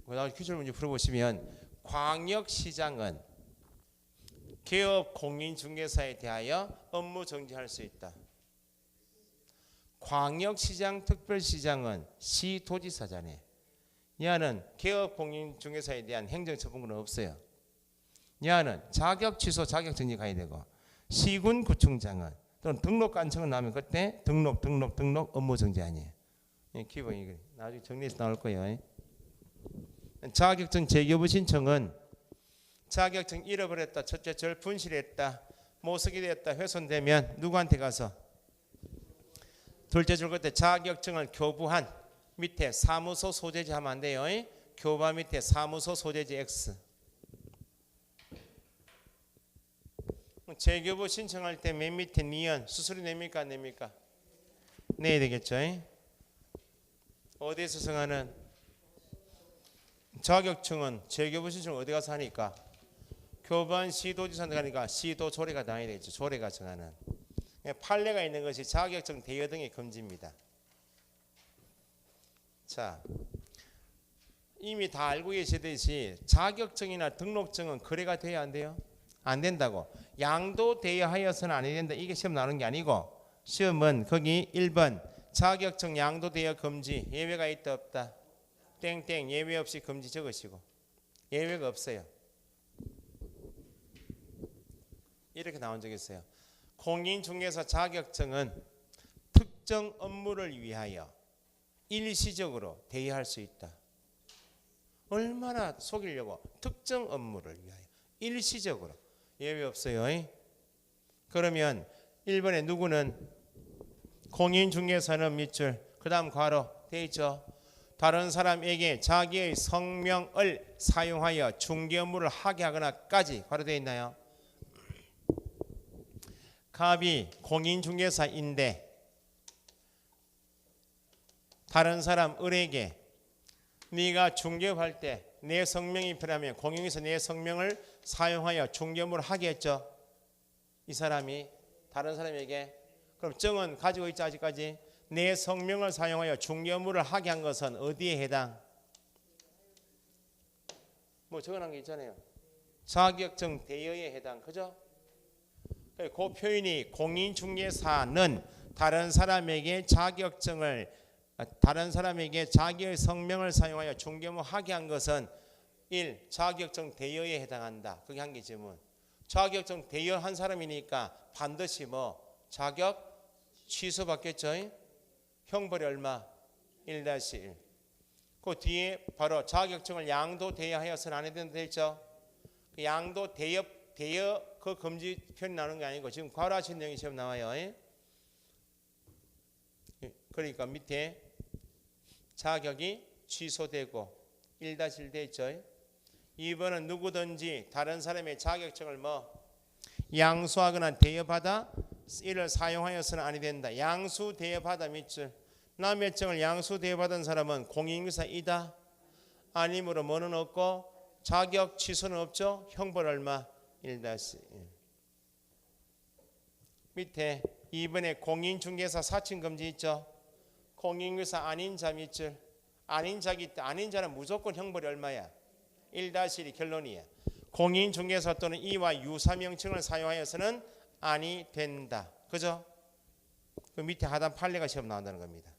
나중에 기출 문제 풀어보시면 광역시장은 개업 공인중개사에 대하여 업무 정지할 수 있다. 광역시장 특별시장은 시도지사잖아요. 얘는 개업 공인중개사에 대한 행정처분은 없어요. 얘는 자격 취소, 자격 정지 가야 되고, 시군구청장은 또는 등록관청은 나오면 그때 등록 업무 정지 아니에요. 기본이 나중에 정리해서 나올 거예요. 자격증 재교부 신청은 자격증 잃어버렸다, 첫째 절 분실했다, 못 쓰게 됐다, 훼손되면 누구한테 가서? 둘째 줄 그때 자격증을 교부한 밑에 사무소 소재지 하면 안 돼요. 교부 밑에 사무소 소재지 X. 재교부 신청할 때 맨 밑에 니은 수수료 냅니까 안 냅니까? 내야 되겠죠. 어디에서 정하는? 자격증은 재교부 신청 어디 가서 하니까? 교반 시도지사한테 가니까 시도 조례가 나와야 되겠죠. 조례가 정하는. 판례가 있는 것이 자격증 대여 등의 금지입니다. 자, 이미 다 알고 계시듯이 자격증이나 등록증은 거래가 돼야 안 돼요? 안 된다고. 양도 대여하여서는 안 된다. 이게 시험 나오는 게 아니고, 시험은 거기 1번 자격증 양도 대여 금지, 예외가 있다 없다? 땡땡 예외 없이 금지 적으시고, 예외가 없어요. 이렇게 나온 적이 있어요. 공인중개사 자격증은 특정 업무를 위하여 일시적으로 대여할 수 있다. 얼마나 속이려고? 특정 업무를 위하여 일시적으로. 예외 없어요. 그러면 1번에 누구는? 공인중개사는 밑줄, 그 다음 괄호 돼 있죠. 다른 사람에게 자기의 성명을 사용하여 중개 업무를 하게 하거나까지 괄호 돼 있나요? 갑이 공인중개사인데 다른 사람 을에게 네가 중개업할 때 내 성명이 필요하면 공인에서 내 성명을 사용하여 중개업무를 하게 했죠. 이 사람이 다른 사람에게. 그럼 정은 가지고 있죠. 아직까지. 내 성명을 사용하여 중개업무를 하게 한 것은 어디에 해당? 뭐 적어놓은 게 있잖아요. 자격증 대여에 해당. 그죠? 그 표현이 공인중개사는 다른 사람에게 자기의 성명을 사용하여 중개업무 하게 한 것은 1. 자격증 대여에 해당한다. 그게 한 개 질문. 자격증 대여한 사람이니까 반드시 뭐 자격 취소받겠죠. 형벌이 얼마? 1-1. 그 뒤에 바로 자격증을 양도 대여하여서는 안 해야 된다 했죠. 양도 대여 그 금지 표현이 나오는 게 아니고 지금 괄호하신 내용이 시험 나와요. 그러니까 밑에 자격이 취소되고 1-1 돼 있죠. 2번은 누구든지 다른 사람의 자격증을 뭐 양수하거나 대여받아 이를 사용하여서는 아니 된다. 양수 대여받아 밑줄. 남의 증을 양수 대여받은 사람은 공인중개사이다 아니므로 뭐는 없고 자격 취소는 없죠. 형벌 얼마? 1-1. 밑에 2번에 공인중개사 사칭금지 있죠. 공인중개사 아닌 자 밑줄. 아닌 자기 때 아닌 자는 무조건 형벌이 얼마야? 1-1이 결론이야. 공인중개사 또는 이와 유사명칭을 사용하여서는 아니 된다. 그죠? 그 밑에 하단 판례가 시험 나온다는 겁니다.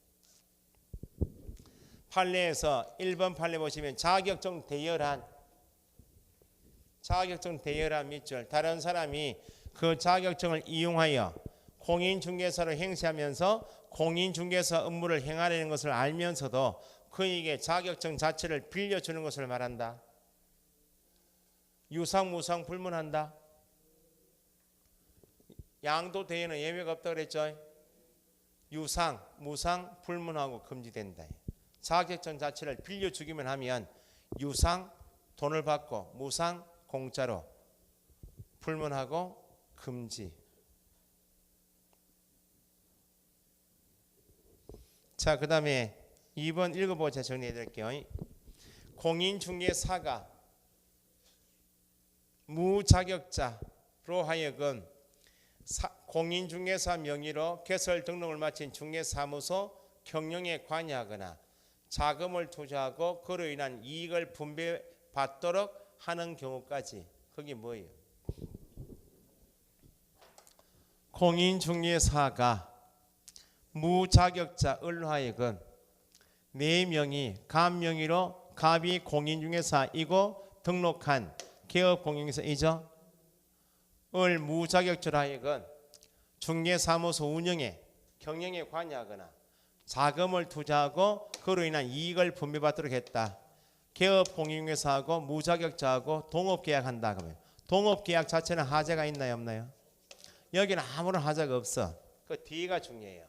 판례에서 1번 판례 보시면 자격증 대여란 밑줄. 다른 사람이 그 자격증을 이용하여 공인중개사로 행세하면서 공인중개사 업무를 행하려는 것을 알면서도 그에게 자격증 자체를 빌려주는 것을 말한다. 유상, 무상 불문한다. 양도 대여는 예외가 없다고 그랬죠. 유상, 무상 불문하고 금지된다. 자격증 자체를 빌려주기만 하면 유상 돈을 받고 무상 공짜로, 불문하고 금지. 자, 그 다음에 2번 읽어보고 제가 정리해 드릴게요. 공인중개사가 무자격자로 하여금 공인중개사 명의로 개설 등록을 마친 중개사무소 경영에 관여하거나 자금을 투자하고 그로 인한 이익을 분배받도록 하는 경우까지. 그게 뭐예요? 공인중개사가 무자격자로 하여금 내 명의, 갑 명의로 갑이 공인중개사이고 등록한 개업공인중개사이죠. 을 무자격자로 하여금 중개사무소 운영에 경영에 관여하거나 자금을 투자하고 그로 인한 이익을 분배받도록 했다. 개업공인중개사하고 무자격자하고 동업계약한다. 그러면 동업계약 자체는 하자가 있나요, 없나요? 여기는 아무런 하자가 없어. 그 뒤가 중요해요.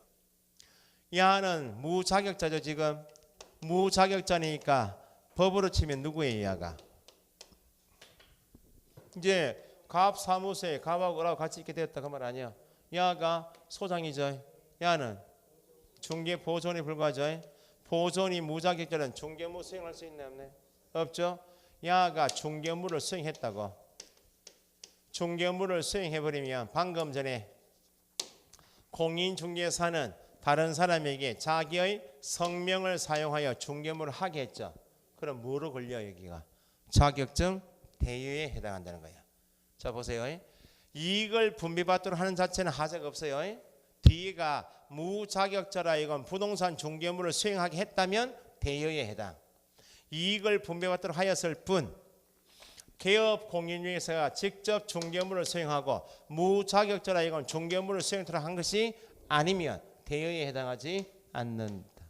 야는 무자격자죠. 지금 무자격자니까 법으로 치면 누구예요? 야가 이제 갑 사무소에 갑하고 을하고 같이 있게 되었다 그 말 아니야. 야가 소장이죠. 야는 중개 보존이 불과하죠. 보존이 무자격자는 중개무 수행할 수 있나요? 없나요? 없죠. 야가 중개무를 수행했다고. 중개무를 수행해버리면 방금 전에 공인중개사는 다른 사람에게 자기의 성명을 사용하여 중개무를 하게 했죠. 그럼 뭐로 걸려? 여기가 자격증 대여에 해당한다는 거예요. 자, 보세요. 이익을 분배받도록 하는 자체는 하자가 없어요. 뒤가 무자격자라 이건 부동산 중개무를 수행하게 했다면 대여에 해당. 이익을 분배받도록 하였을 뿐 개업 공인중개사가 직접 중개무를 수행하고 무자격자라 이건 중개무를 수행토록 한 것이 아니면 대여에 해당하지 않는다.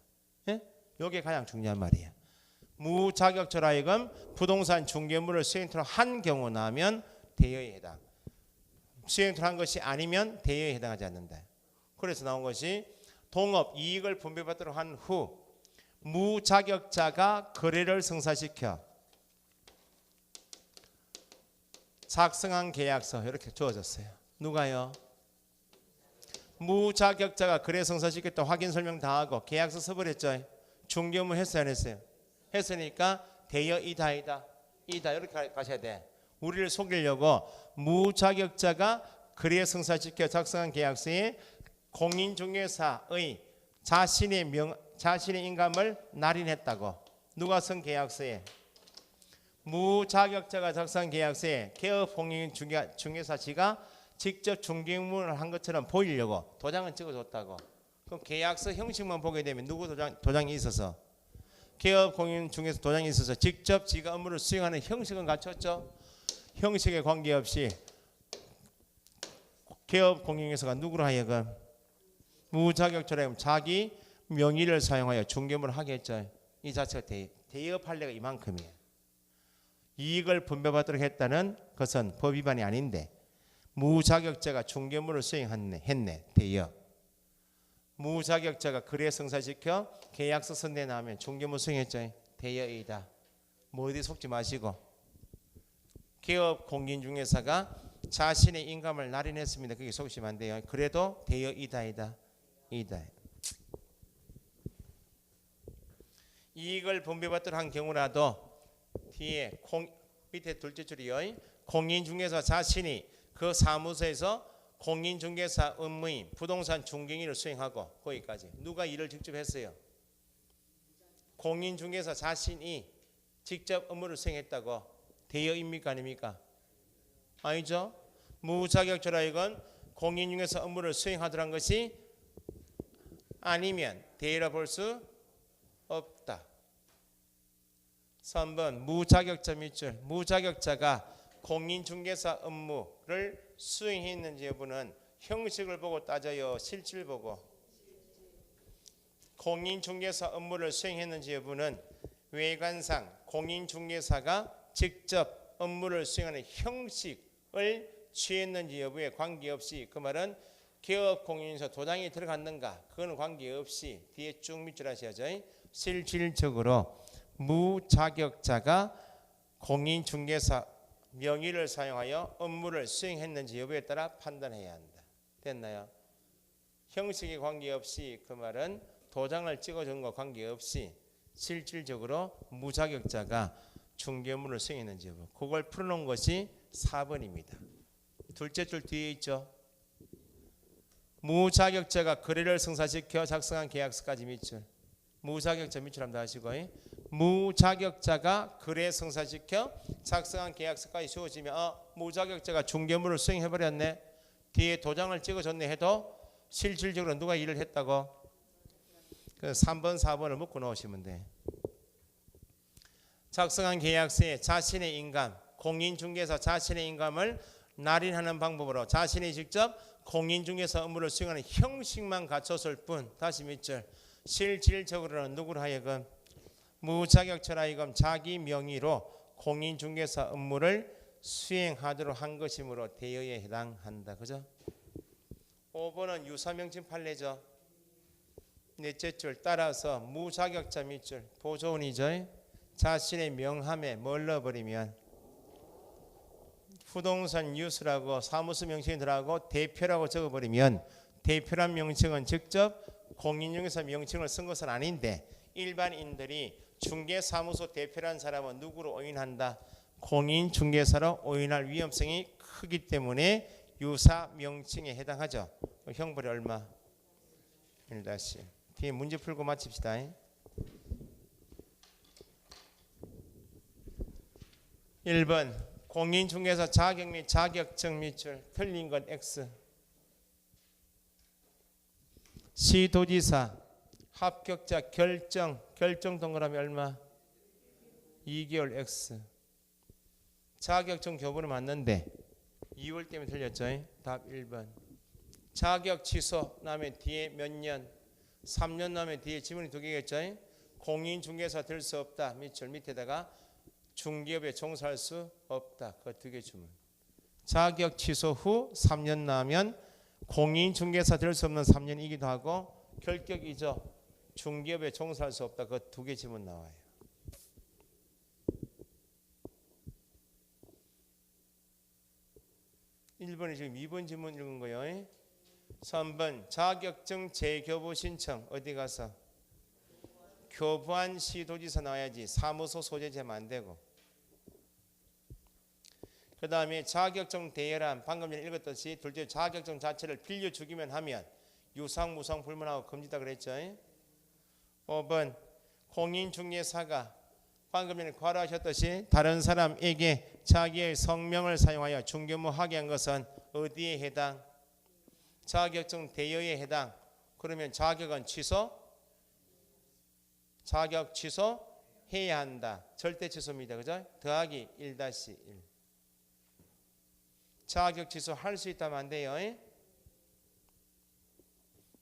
예? 이게 가장 중요한 말이에요. 무자격자라 이건 부동산 중개무를 수행토록 한 경우 나면 대여에 해당. 수행토록 한 것이 아니면 대여에 해당하지 않는다. 그래서 나온 것이 동업 이익을 분배받도록 한 후 무자격자가 거래를 성사시켜 작성한 계약서 이렇게 주어졌어요. 누가요? 무자격자가 거래 성사시켰다 확인 설명 다 하고 계약서 써버렸죠. 중개무 했어요 안 했어요? 했으니까 대여이다 이다 이렇게 가셔야 돼. 우리를 속이려고 무자격자가 거래 성사시켜 작성한 계약서에 공인중개사의 자신의 인감을 날인했다고. 누가 쓴 계약서에? 무자격자가 작성한 계약서에 개업공인중개사 씨가 직접 중개무를 한 것처럼 보이려고 도장은 찍어줬다고. 그럼 계약서 형식만 보게 되면 누구 도장이 있어서? 개업공인중개사 도장이 있어서 직접 지가 업무를 수행하는 형식은 갖췄죠. 형식에 관계없이 개업공인중개사가 누구로 하여금 무자격자라면 자기 명의를 사용하여 중개무를 하게 했죠. 이 자체가 대여 판례가 이만큼이에요. 이익을 분배받도록 했다는 것은 법 위반이 아닌데 무자격자가 중개무를 수행했네. 대여. 무자격자가 거래 성사시켜 계약서 선내 나면 중개무 수행했죠. 대여이다. 뭐 어디 속지 마시고 개업 공인중개사가 자신의 인감을 날인했습니다. 그게 속이시면 안 돼요. 그래도 대여이다. 이익을 분배받도록 한 경우라도 뒤에 밑에 둘째 줄이요. 공인중개사 자신이 그 사무소에서 공인중개사 업무인 부동산 중개인을 수행하고 거기까지. 누가 일을 직접 했어요? 공인중개사 자신이 직접 업무를 수행했다고 되어입니까 아닙니까? 아니죠. 무자격자라 이건 공인중개사 업무를 수행하더란 것이 아니면 되어라 볼 수 없다. 3번 무자격자 밑줄. 무자격자가 공인중개사 업무를 수행했는지 여부는 형식을 보고 따져요, 실질 보고? 공인중개사 업무를 수행했는지 여부는 외관상 공인중개사가 직접 업무를 수행하는 형식을 취했는지 여부에 관계없이, 그 말은 개업공인인서 도장이 들어갔는가 그거는 관계없이 뒤에 쭉 밑줄 하셔야죠. 실질적으로 무자격자가 공인중개사 명의를 사용하여 업무를 수행했는지 여부에 따라 판단해야 한다. 됐나요? 형식에 관계없이, 그 말은 도장을 찍어준 거 관계없이 실질적으로 무자격자가 중개 업무를 수행했는지 여부, 그걸 풀어놓은 것이 4번입니다. 둘째 줄 뒤에 있죠. 무자격자가 거래를 성사시켜 작성한 계약서까지 밑줄. 무자격자 밑줄 한번 하시고, 무자격자가 거래 성사시켜 작성한 계약서까지 주어지면 무자격자가 중개업무를 수행해버렸네, 뒤에 도장을 찍어줬네 해도 실질적으로 누가 일을 했다고? 그 3번 4번을 묶어 놓으시면 돼. 작성한 계약서에 자신의 인감, 공인중개사 자신의 인감을 날인하는 방법으로 자신이 직접 공인중개사 업무를 수행하는 형식만 갖췄을 뿐. 다시 밑줄. 실질적으로는 누구를 하여금 무자격자라 하여금 자기 명의로 공인중개사 업무를 수행하도록 한 것이므로 대여에 해당한다. 그죠? 5번은 유사명칭 판례죠. 넷째 줄 따라서 무자격자 밑줄 보조원이죠. 자신의 명함에 뭘 넣어버리면 부동산 뉴스라고 사무소 명칭이 들어가고 대표라고 적어버리면, 대표란 명칭은 직접 공인중개사 명칭을 쓴 것은 아닌데 일반인들이 중개사무소 대표란 사람은 누구로 오인한다? 공인중개사로 오인할 위험성이 크기 때문에 유사 명칭에 해당하죠. 형벌이 얼마? 1-. 뒤에 문제 풀고 마칩시다. 1번 공인중개사 자격 및 자격증 밑줄. 틀린 건 X. 시도지사 합격자 결정 동그라미 얼마? 2개월 X. 자격증 교부는 맞는데 2월 때문에 틀렸죠. 답 1번. 자격 취소 나면 뒤에 몇 년? 3년 나면 뒤에 지문이 2개겠죠. 공인중개사 될 수 없다 밑줄 밑에다가 중개업에 종사할 수 없다. 그 2개 주문. 자격 취소 후 3년 나면 공인중개사 될 수 없는 3년이기도 하고 결격이죠. 중개업에 종사할 수 없다. 그 2개 지문 나와요. (1번이) 지금 2번 지문 읽은 거예요. 3번 자격증 재교부 신청 어디 가서? 교부한 시도지사 나와야지. 사무소 소재지면 안 되고. 그 다음에 자격증 대여란 방금 전에 읽었듯이 둘째 자격증 자체를 빌려주기만 하면 유상 무상 불문하고 금지다 그랬죠. 5번 공인중개사가 방금 전에 과로하셨듯이 다른 사람에게 자기의 성명을 사용하여 중개업무 하게 한 것은 어디에 해당? 자격증 대여에 해당. 그러면 자격은 취소? 자격 취소해야 한다. 절대 취소입니다. 그죠? 더하기 1-1. 자격 취소할 수 있다면 안 돼요.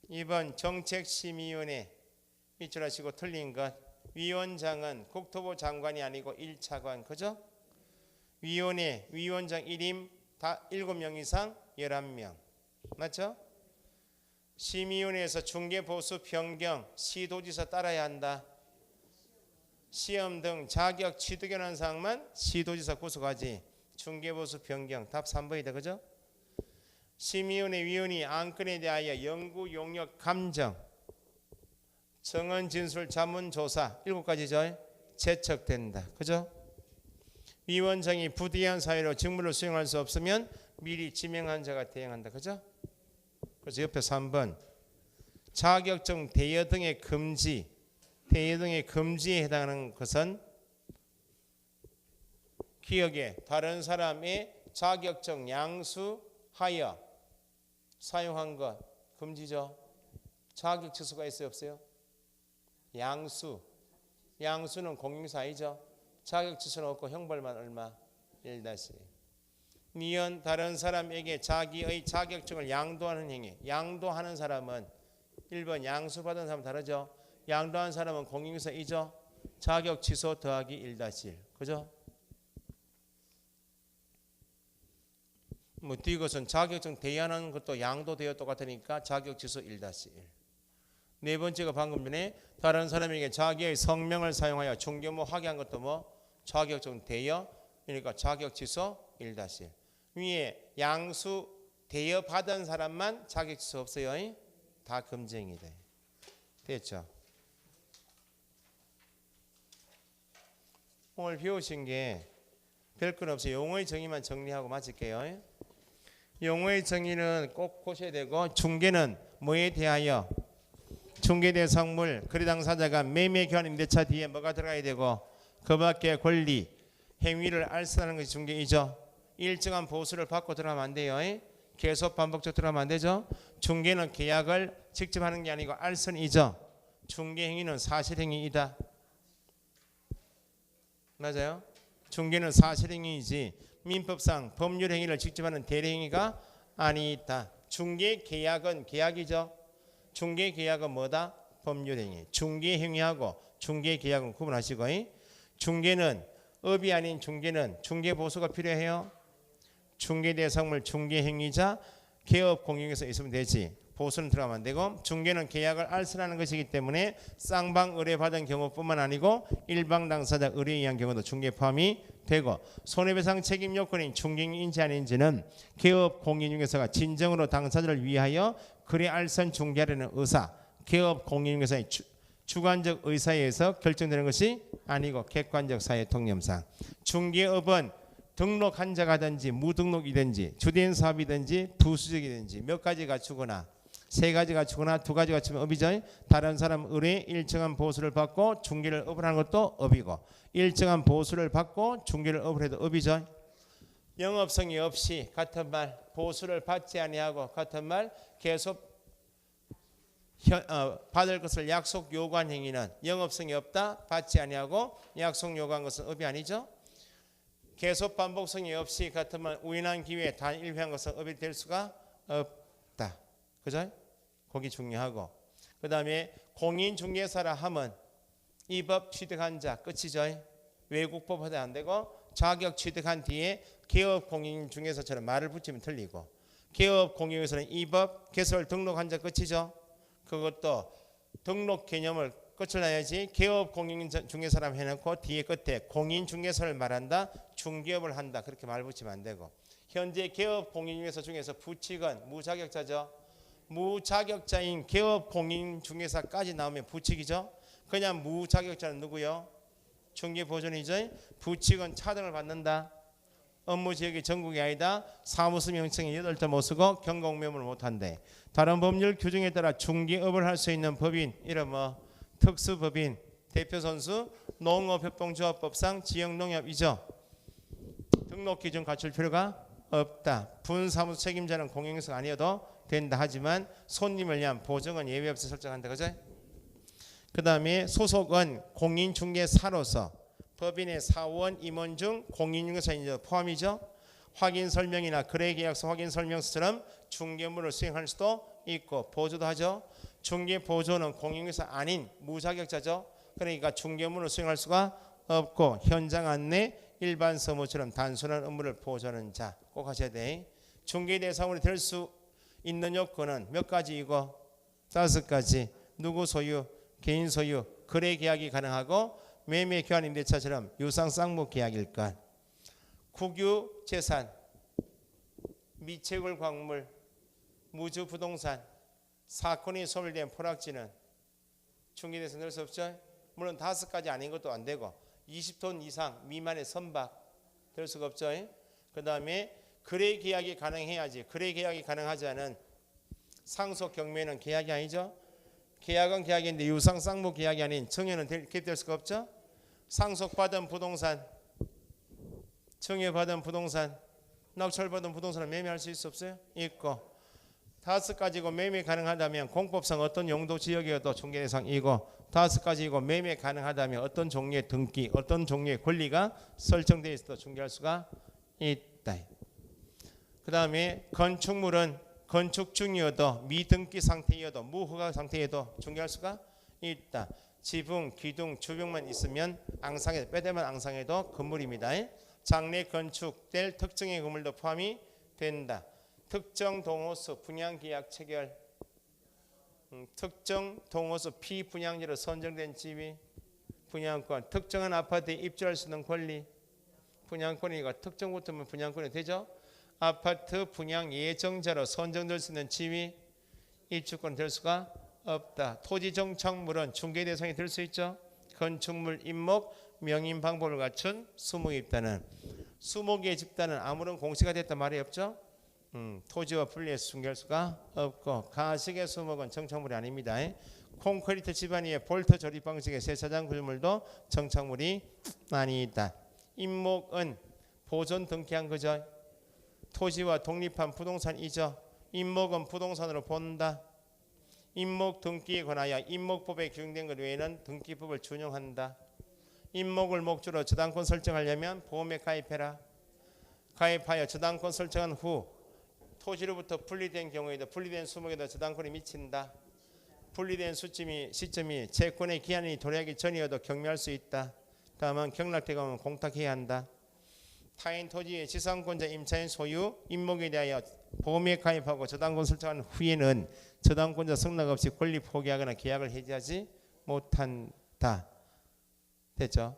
2번 정책심의위원회 밑줄 하시고 틀린 것. 위원장은 국토부 장관이 아니고 1차관. 그죠? 위원회 위원장 1임 다 7명 이상 11명. 맞죠? 심의위원회에서 중개보수 변경 시도지사 따라야 한다. 시험 등 자격 취득에 관한 사항만 시도지사 구속하지. 중개보수 변경 답 3번이다. 그죠? 심의위원회 위원이 안건에 대하여 연구 용역 감정 정언 진술 자문 조사 7가지죠. 제척된다. 그죠? 위원장이 부대한 사유로 직무를 수행할 수 없으면 미리 지명한 자가 대행한다. 그죠? 그래서 옆에 3번 자격증 대여 등의 금지, 대여 등의 금지에 해당하는 것은 기억에 다른 사람의 자격증 양수하여 사용한 것 금지죠. 자격 취소가 있어요 없어요? 양수는 공인사이죠. 자격 취소는 없고 형벌만 얼마? 1-. 니은 다른 사람에게 자기의 자격증을 양도하는 행위. 양도하는 사람은 1번 양수받은 사람 다르죠. 양도한 사람은 공인사이죠. 자격 취소 더하기 1-1. 그죠? 뭐 뒤것은 자격증 대여하는 것도 양도되어 똑같으니까 자격 취소 1-1. 네 번째가 방금 전에 다른 사람에게 자기의 성명을 사용하여 중개모 하게 한 것도 뭐 자격증 대여, 그러니까 자격 취소 1-1. 위에 양수 대여 받은 사람만 자격 취소 없어요. 다 금지행위 돼. 됐죠? 오늘 배우신 게 별건 없어요. 용어의 정의만 정리하고 마칠게요. 용어의 정의는 꼭 보셔야 되고, 중개는 뭐에 대하여? 중개 대상물, 거래 당사자가 매매 교환 임대차 뒤에 뭐가 들어가야 되고, 그 밖에 권리, 행위를 알선하는 것이 중개이죠. 일정한 보수를 받고 들어가면 안 돼요. 계속 반복적 들어가면 안 되죠. 중개는 계약을 직접 하는 게 아니고 알선이죠. 중개 행위는 사실 행위이다. 맞아요? 중개는 사실 행위이지 민법상 법률 행위를 직접 하는 대리 행위가 아니다. 중개 계약은 계약이죠. 중개 계약은 뭐다? 법률 행위. 중개 행위하고 중개 계약은 구분하시고, 중개는 업이 아닌 중개는 중개 보수가 필요해요. 중개 대상물 중개 행위자 개업 공용에서 있으면 되지. 보수는 들어가면 안 되고, 중개는 계약을 알선하는 것이기 때문에 쌍방 의뢰 받은 경우뿐만 아니고 일방 당사자 의뢰에 의한 경우도 중개 포함이 되고, 손해배상 책임 요건인 중개인지 아닌지는 개업 공인중개사가 진정으로 당사자를 위하여 거래 알선 중개하려는 의사, 개업 공인중개사의 주관적 의사에 의해서 결정되는 것이 아니고 객관적 사회 통념상 중개업은 등록한 자가든지 무등록이든지 주된 사업이든지 부수적이든지 몇 가지 갖추거나 세 가지 갖추거나 두 가지 갖추면 업이죠. 다른 사람 의뢰에 일정한 보수를 받고 중개를 업을 하는 것도 업이고, 일정한 보수를 받고 중개를 업을 해도 업이죠. 영업성이 없이 같은 말, 보수를 받지 아니하고 같은 말, 계속 받을 것을 약속 요구한 행위는 영업성이 없다, 받지 아니하고 약속 요구한 것은 업이 아니죠. 계속 반복성이 없이 같은 말, 우연한 기회에 단 1회한 것은 업이 될 수가 없다. 그죠? 거기 중요하고, 그 다음에 공인중개사라 하면 이 법 취득한 자 끝이죠. 외국법 하도 안 되고 자격 취득한 뒤에 개업 공인중개사처럼 말을 붙이면 틀리고, 개업 공인중개사는 이 법 개설 등록한 자 끝이죠. 그것도 등록 개념을 끝을 내야지. 개업 공인중개사람 해놓고 뒤에 끝에 공인중개사를 말한다, 중개업을 한다, 그렇게 말 붙이면 안 되고, 현재 개업 공인중개사 중에서 부칙은 무자격자죠. 무자격자인 개업 공인중개사까지 나오면 부칙이죠. 그냥 무자격자는 누구요? 중개보존이죠. 부칙은 차등을 받는다. 업무지역이 전국이 아니다. 사무소 명칭이 8점 못 쓰고 경공매물을 못한대. 다른 법률 규정에 따라 중개업을 할 수 있는 법인 이름 뭐 특수법인, 대표선수, 농업협동조합법상 지역농협이죠. 등록기준 갖출 필요가 없다. 분사무소 책임자는 공인중개사가 아니어도 된다. 하지만 손님을 위한 보증은 예외 없이 설정한다. 그죠? 그 다음에 소속은 공인중개사로서 법인의 사원, 임원 중 공인중개사인 포함이죠. 확인설명이나 거래계약서 확인설명서처럼 중개물을 수행할 수도 있고 보조도 하죠. 중개보조는 공인중개사 아닌 무자격자죠. 그러니까 중개물을 수행할 수가 없고, 현장 안내, 일반 서무처럼 단순한 업무를 보조하는 자 꼭 하셔야 돼. 중개 대상으로 될 수 있는 요건은 몇 가지이고? 5가지. 누구 소유, 개인 소유, 거래 계약이 가능하고 매매 교환 임대차처럼 유상 쌍무 계약일 것. 국유 재산, 미채굴 광물, 무주 부동산, 사건이 소멸된 포락지는 중개대에서 넣을 수 없죠. 물론 5가지 아닌 것도 안 되고 20톤 이상 미만의 선박, 될 수가 없죠. 그 다음에 거래 계약이 가능해야지. 거래 계약이 가능하지 않은 상속 경매는 계약이 아니죠. 계약은 계약인데 유상 쌍무 계약이 아닌 증여는 개입될 수가 없죠. 상속받은 부동산, 증여받은 부동산, 낙찰받은 부동산을 매매할 수 있어 없어요? 있고. 5가지고 매매 가능하다면 공법상 어떤 용도 지역이어도 중개 대상이고 5가지고 매매 가능하다면 어떤 종류의 등기, 어떤 종류의 권리가 설정되어 있어도 중개할 수가 있다. 그 다음에 건축물은 건축 중이어도 미등기 상태여도 무허가 상태여도 중개할 수가 있다. 지붕, 기둥, 주벽만 있으면 앙상해도 빼대면 앙상해도 건물입니다. 장래 건축될 특정의 건물도 포함이 된다. 특정 동호수 분양계약 체결, 특정 동호수 피분양지로 선정된 집이 분양권, 특정한 아파트에 입주할 수 있는 권리, 분양권이니까 특정 붙으면 분양권이 되죠. 아파트 분양 예정자로 선정될 수 있는 집이 입주권 될 수가 없다. 토지 정착물은 중개 대상이 될 수 있죠. 건축물 임목 명인 방법을 갖춘 수목입단은 수목의 집단은 아무런 공시가 됐단 말이 없죠. 토지와 분리해서 중개할 수가 없고 가식의 수목은 정착물이 아닙니다. 콘크리트 집안 위에 볼트 조립 방식의 세차장 구조물도 정착물이 아니다. 임목은 보존 등기한 거죠. 토지와 독립한 부동산이죠. 임목은 부동산으로 본다. 임목 등기에 관하여 임목법에 규정된 것 외에는 등기법을 준용한다. 임목을 목적으로 저당권 설정하려면 보험에 가입해라. 가입하여 저당권 설정한 후 토지로부터 분리된 경우에도 분리된 수목에도 저당권이 미친다. 분리된 시점이 채권의 기한이 도래하기 전이어도 경매할 수 있다. 다만 경락되면 공탁해야 한다. 타인 토지의 지상권자 임차인 소유 임목에 대하여 보험에 가입하고 저당권 설정한 후에는 저당권자 승낙 없이 권리 포기하거나 계약을 해지하지 못한다. 됐죠?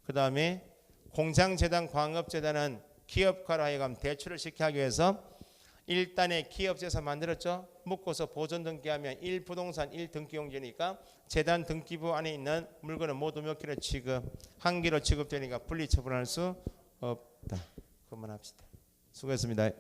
그 다음에 공장재단, 광업재단은 기업가로 하여금 대출을 쉽게 하기 위해서 1단의 기업재산 만들었죠. 묶어서 보존 등기하면 1부동산 1등기용지니까 재단 등기부 안에 있는 물건은 모두 몇 개로 취급, 한 개로 취급되니까 분리 처분할 수 없다. 그만합시다. 수고했습니다.